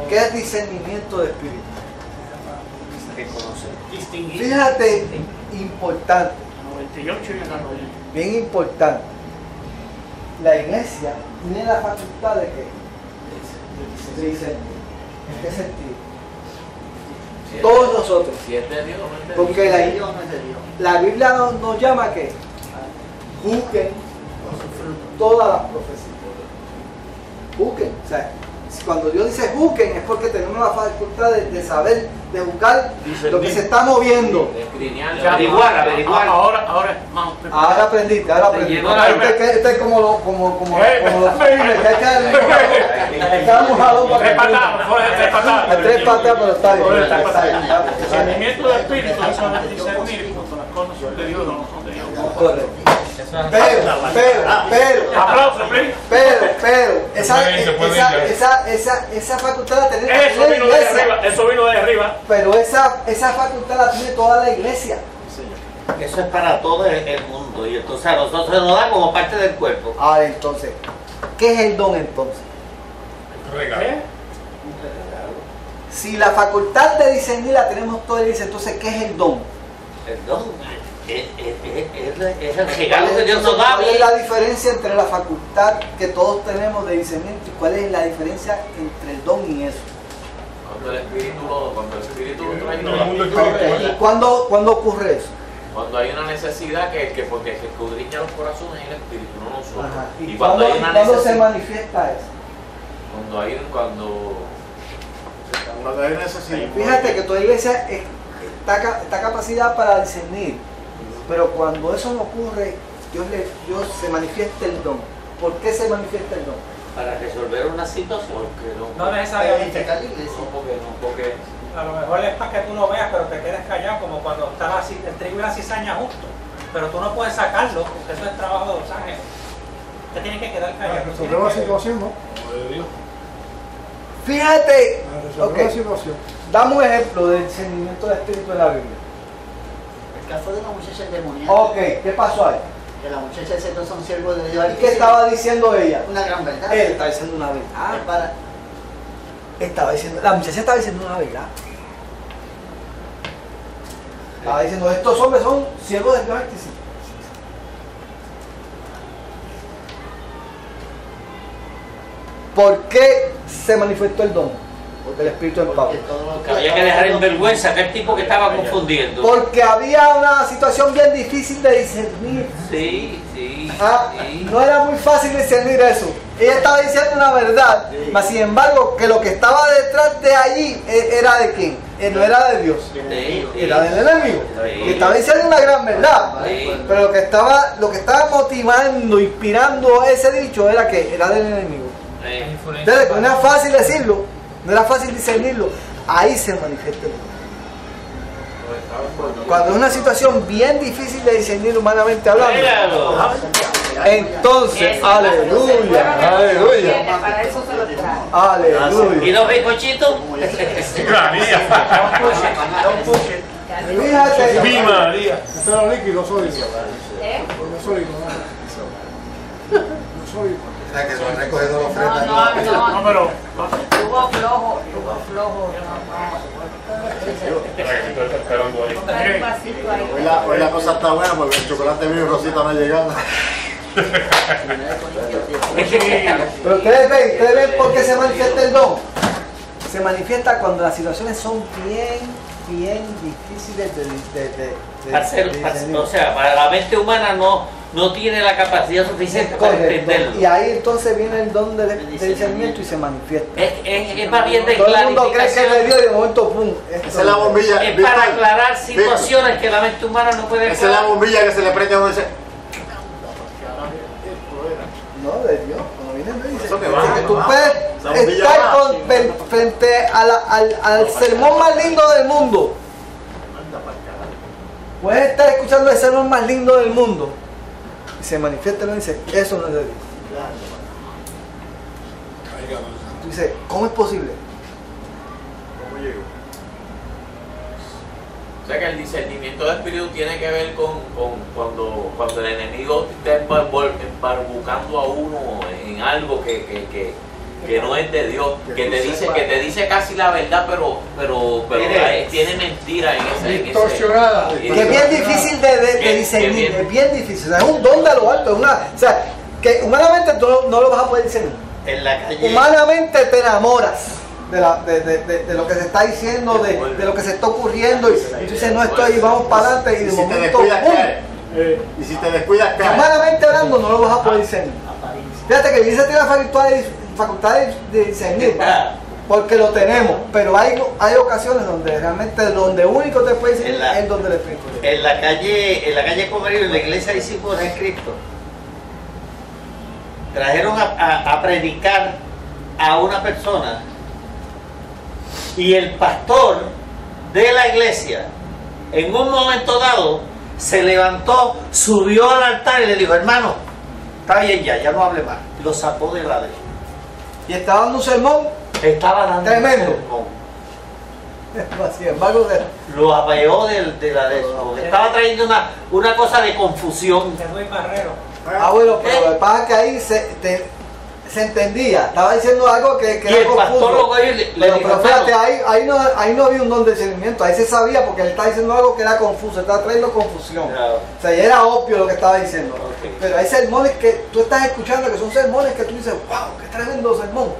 ¿Qué es discernimiento de espíritu? Distinguir. Fíjate, importante. 98 y en la 90. Bien importante. La iglesia tiene la facultad de qué? De discernir. ¿En qué sentido? Todos nosotros. Si es de Dios, no es de Porque la Biblia nos llama a qué? Juzguen todas las profecías. Juzguen. O sea, cuando Dios dice juzguen es porque tenemos la facultad de saber, de buscar lo que se está moviendo. Averiguar. Ahora es más. Ahora aprendiste. Este es como los filmes, que hay que estar mojado para tres patadas. Tres patadas, pero está bien. Discernimiento de espíritu, eso es discernir cuando las cosas son de Dios o no son de Dios. Correcto. Pero, esa facultad la tenemos la iglesia. Eso vino de arriba. Pero esa facultad la tiene toda la iglesia. Eso es para todo el mundo y entonces a nosotros nos da como parte del cuerpo. Ahora entonces, ¿qué es el don entonces? Si la facultad de discernir la tenemos toda la iglesia, entonces ¿qué es el don? El don es el regalo que Dios nos da. ¿Cuál es la diferencia entre la facultad que todos tenemos de discernimiento y cuál es la diferencia entre el don y eso? cuando el espíritu lo trae. ¿Y cuándo ocurre eso? Cuando hay una necesidad porque el que escudriña los corazones es el espíritu, no nosotros. Ajá. Y cuando hay una ¿cuándo se necesidad, manifiesta eso? Cuando hay necesidad. Fíjate que toda iglesia está capacidad para discernir, pero cuando eso no ocurre, Dios se manifiesta el don. ¿Por qué se manifiesta el don? Para resolver una situación. No necesariamente. porque A lo mejor es para que tú lo veas, pero te quedes callado, como cuando está el trigo y la cizaña justo. Pero tú no puedes sacarlo, porque eso es trabajo de los ángeles. Te tienes que quedar callado. Para resolver la situación, ¿no? Fíjate, Para resolver la situación. dame un ejemplo del discernimiento del espíritu en la Biblia. El caso de una muchacha endemoniada. Ok, ¿qué pasó ahí? Que la muchacha dice que son siervos de Dios. ¿Y qué estaba diciendo ella? Una gran verdad. Él estaba diciendo una verdad. La muchacha estaba diciendo una verdad. Estaba diciendo, estos hombres son siervos de Dios Altísimo. ¿Por qué se manifestó el don? Porque el Espíritu en Pablo. Porque había que dejar en vergüenza a aquel tipo que estaba confundiendo. Porque había una situación bien difícil de discernir. Sí. No era muy fácil discernir eso. Ella estaba diciendo una verdad, mas sin embargo, que lo que estaba detrás de allí era de quién? No era de Dios, era del enemigo. Que estaba diciendo una gran verdad, pero lo que estaba motivando, inspirando ese dicho era que era del enemigo. Entonces, no era fácil decirlo, no era fácil discernirlo. Ahí se manifiesta el don. Cuando es una situación bien difícil de discernir humanamente hablando, entonces, aleluya, aleluya. ¿Y los bizcochitos? Fíjate. Mi María. Esto era líquido sólido. No sólido, no sólido. Que se han recogido los frenos. No, pero. Tuvo flojo. Hoy la cosa está buena porque el chocolate mío y Rosita no ha llegado. Pero ustedes ven por qué se manifiesta el don. Se manifiesta cuando las situaciones son bien difíciles de o sea, para la mente humana no tiene la capacidad suficiente para entenderlo. Y ahí entonces viene el don del discernimiento y se manifiesta. Es más bien de todo el mundo cree que es de Dios y de momento pum. Esa es la bombilla. Es para aclarar situaciones que la mente humana no puede. Esa es la bombilla que se le prende a uno y dice. No, de Dios. Cuando viene el dice que tú puedes estar frente al sermón más lindo del mundo. Puedes estar escuchando el sermón más lindo del mundo y se manifiesta y dice, eso no es de Dios. Tú dices, ¿cómo es posible? ¿Cómo llego? O sea que el discernimiento del espíritu tiene que ver con cuando el enemigo está embarbucando a uno en algo que no es de Dios, que te dice casi la verdad, pero tiene mentira en ese. Distorsionada. Que es bien difícil de discernir, es bien difícil. Es un don de lo alto, o sea, que humanamente tú no lo vas a poder discernir. En la calle. Humanamente te enamoras de lo que se está diciendo, de lo que se está ocurriendo, y tú dices, no estoy, vamos para adelante, y de momento, y si te descuidas, caes. humanamente hablando, no lo vas a poder discernir. Fíjate que la iglesia tiene la facultad de discernir, porque lo tenemos, pero hay ocasiones donde realmente donde único te puede discernir es donde el Espíritu. En la calle Comerío, en la iglesia de discípulos de Cristo, trajeron a predicar a una persona y el pastor de la iglesia en un momento dado se levantó, subió al altar y le dijo, hermano, está bien ya no hable más. Lo sacó de la de. Y estaba dando un sermón. Estaba dando tremendo. Un sermón. Sin embargo, lo apeó de la de eso. Estaba trayendo una cosa de confusión. Bueno, pero lo que pasa es que ahí se entendía. Estaba diciendo algo que y el pastor lo cogió y le dijo, pero fíjate, ahí no había un don de discernimiento. Ahí se sabía porque él estaba diciendo algo que era confuso, estaba trayendo confusión. Claro. O sea, ya era obvio lo que estaba diciendo. Okay. Pero hay sermones que tú estás escuchando, que son sermones que tú dices, wow, qué tremendo sermón.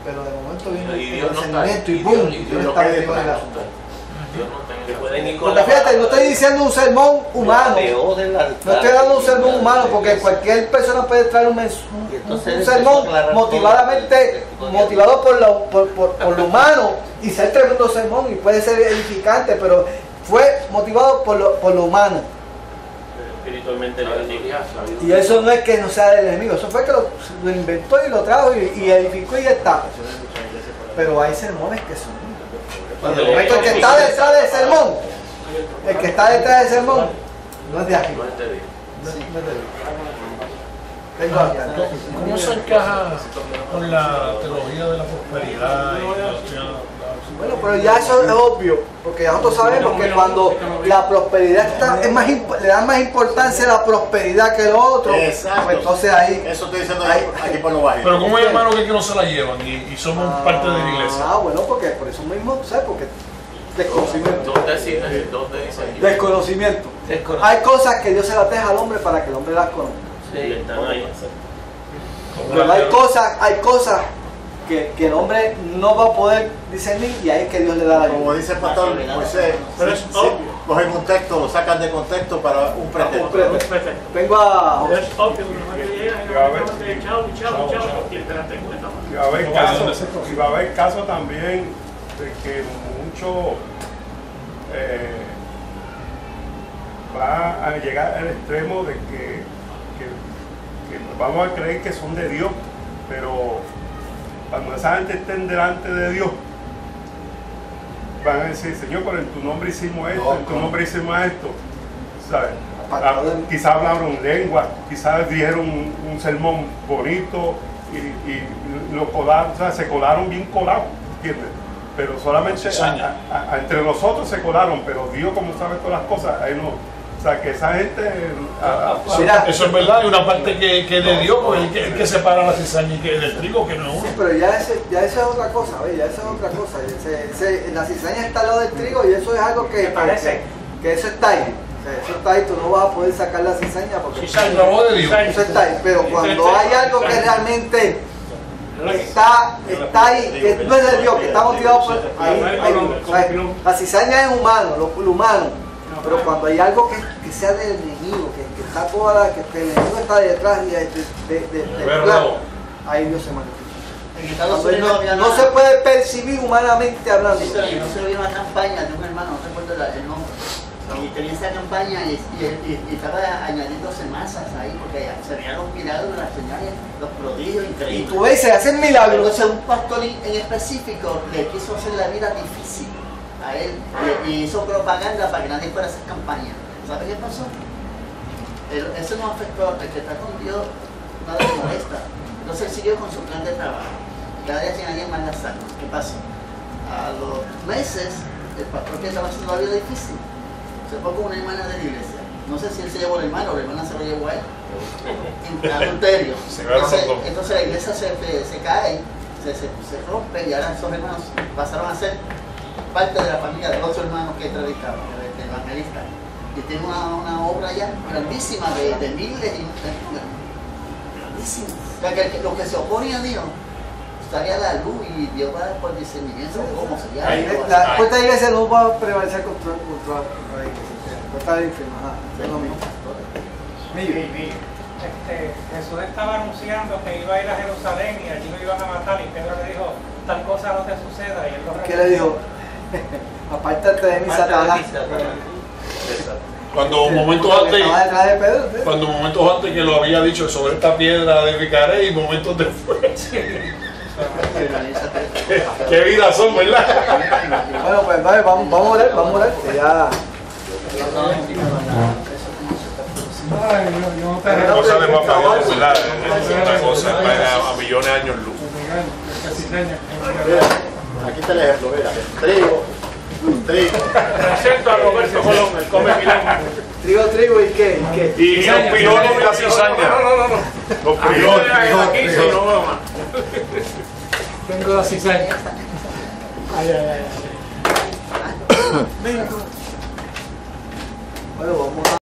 pero de momento viene Y el Dios no está discernimiento y y boom, Dios Dios no está está metido en el detrás. asunto. Dios no está en Que el pueden ir con Porque fíjate, no estoy diciendo un sermón humano, no estoy dando un sermón humano, porque cualquier persona puede traer un sermón motivado por lo humano y ser tremendo sermón y puede ser edificante, pero fue motivado por lo humano. espiritualmente negativo. Y eso no es que no sea del enemigo, eso fue que lo inventó y lo trajo y edificó y ya está. Pero hay sermones que son. Cuando El que está detrás del sermón, el que está detrás del sermón, no es de aquí. No es de Dios. No es de Dios. Tengo aquí. ¿Cómo se encaja con la teología de la prosperidad? Bueno, pero ya eso es obvio, porque ya nosotros sabemos que cuando la prosperidad le dan más importancia a la prosperidad que lo otro, Exacto. pues entonces ahí... Eso estoy diciendo aquí por lo bajito. Pero ¿cómo hay hermanos que no se la llevan y somos parte de la iglesia? Ah, bueno, porque por eso mismo, ¿sabes? Porque desconocimiento. ¿Dónde dice? Desconocimiento. Hay cosas que Dios se las deja al hombre para que el hombre las conozca. Sí, están ahí. Pero hay cosas que el hombre no va a poder discernir y ahí es que Dios le da la ayuda. Como dice el pastor Moisés, cogen un texto, lo sacan de contexto para un pretexto. Vengo a... Es obvio, chao, Y va a haber casos también de que mucho va a llegar al extremo de que vamos a creer que son de Dios, pero cuando esa gente estén delante de Dios, van a decir, Señor, pero en tu nombre hicimos esto, en tu nombre hicimos esto, ¿sabes? Quizás hablaron lengua, quizás dijeron un sermón bonito y lo colaron, o sea, se colaron bien colados, ¿entiendes? Pero solamente entre nosotros se colaron, pero Dios, como sabe todas las cosas, ahí no. O sea, que esa gente... eso es verdad, hay una parte que de Dios, pues el que separa la cizaña y que del trigo, que no es uno. Sí, pero ya eso es otra cosa, ¿ves? Ya eso es otra cosa. La cizaña está al lado del trigo y eso es algo que eso está ahí. O sea, eso está ahí, tú no vas a poder sacar la cizaña porque de Dios. Eso está ahí. Pero cuando hay algo que realmente está ahí, que no es de Dios, que está motivado por ahí, la cizaña es humano, lo humano. Pero cuando hay algo que sea del enemigo, que está que el enemigo está detrás del plan, ahí Dios se manifiesta. No se puede percibir humanamente hablando. Sí, pero yo se vi una campaña de un hermano, no recuerdo el nombre, y tenía esa campaña y estaba añadiéndose masas ahí, porque se veían los milagros, las señales, los prodigios increíbles. Y tú ves, se hacen milagros. Entonces un pastor en específico le quiso hacer la vida difícil a él y hizo propaganda para que nadie fuera a hacer campaña. ¿Sabe qué pasó? Eso no afectó, el que está con Dios nada le molesta. Entonces él siguió con su plan de trabajo. Cada día tiene alguien más la sangre. ¿Qué pasó? A los meses, el pastor que estaba haciendo la vida difícil se fue con una hermana de la iglesia. No sé si él se llevó al hermano o la hermana se lo llevó a él. En adulterio. Entonces la iglesia se cae, se rompe y ahora esos hermanos pasaron a ser parte de la familia de los hermanos que entrevistaron, de evangelistas. Y tiene una obra ya grandísima de miles y grandísima. O sea que los que se oponen a Dios sale a la luz y Dios va a dar por discernimiento cómo se llama. La puerta de la iglesia no va a prevalecer contra la iglesia. La puerta del infierno, es lo mismo. Jesús estaba anunciando que iba a ir a Jerusalén y allí lo iban a matar y Pedro le dijo, tal cosa no te suceda y él lo ¿qué le dijo? Apártate de mí, Satanás. Cuando momentos antes que lo había dicho, sobre esta piedra edificaré y momentos después. Qué vidas son, ¿verdad? Bueno, pues vamos a orar, ya. Ay, yo no te cosa de más para Dios, ¿verdad? Es una cosa a millones de años luz. Aquí está el ejemplo, mira. Trigo. Presento a Roberto Colón, el come milán. Trigo y qué. Y los pilones y la cizaña. No. Los pilones. Aquí sí, no veo más. Tengo la cizaña. Bueno, vamos a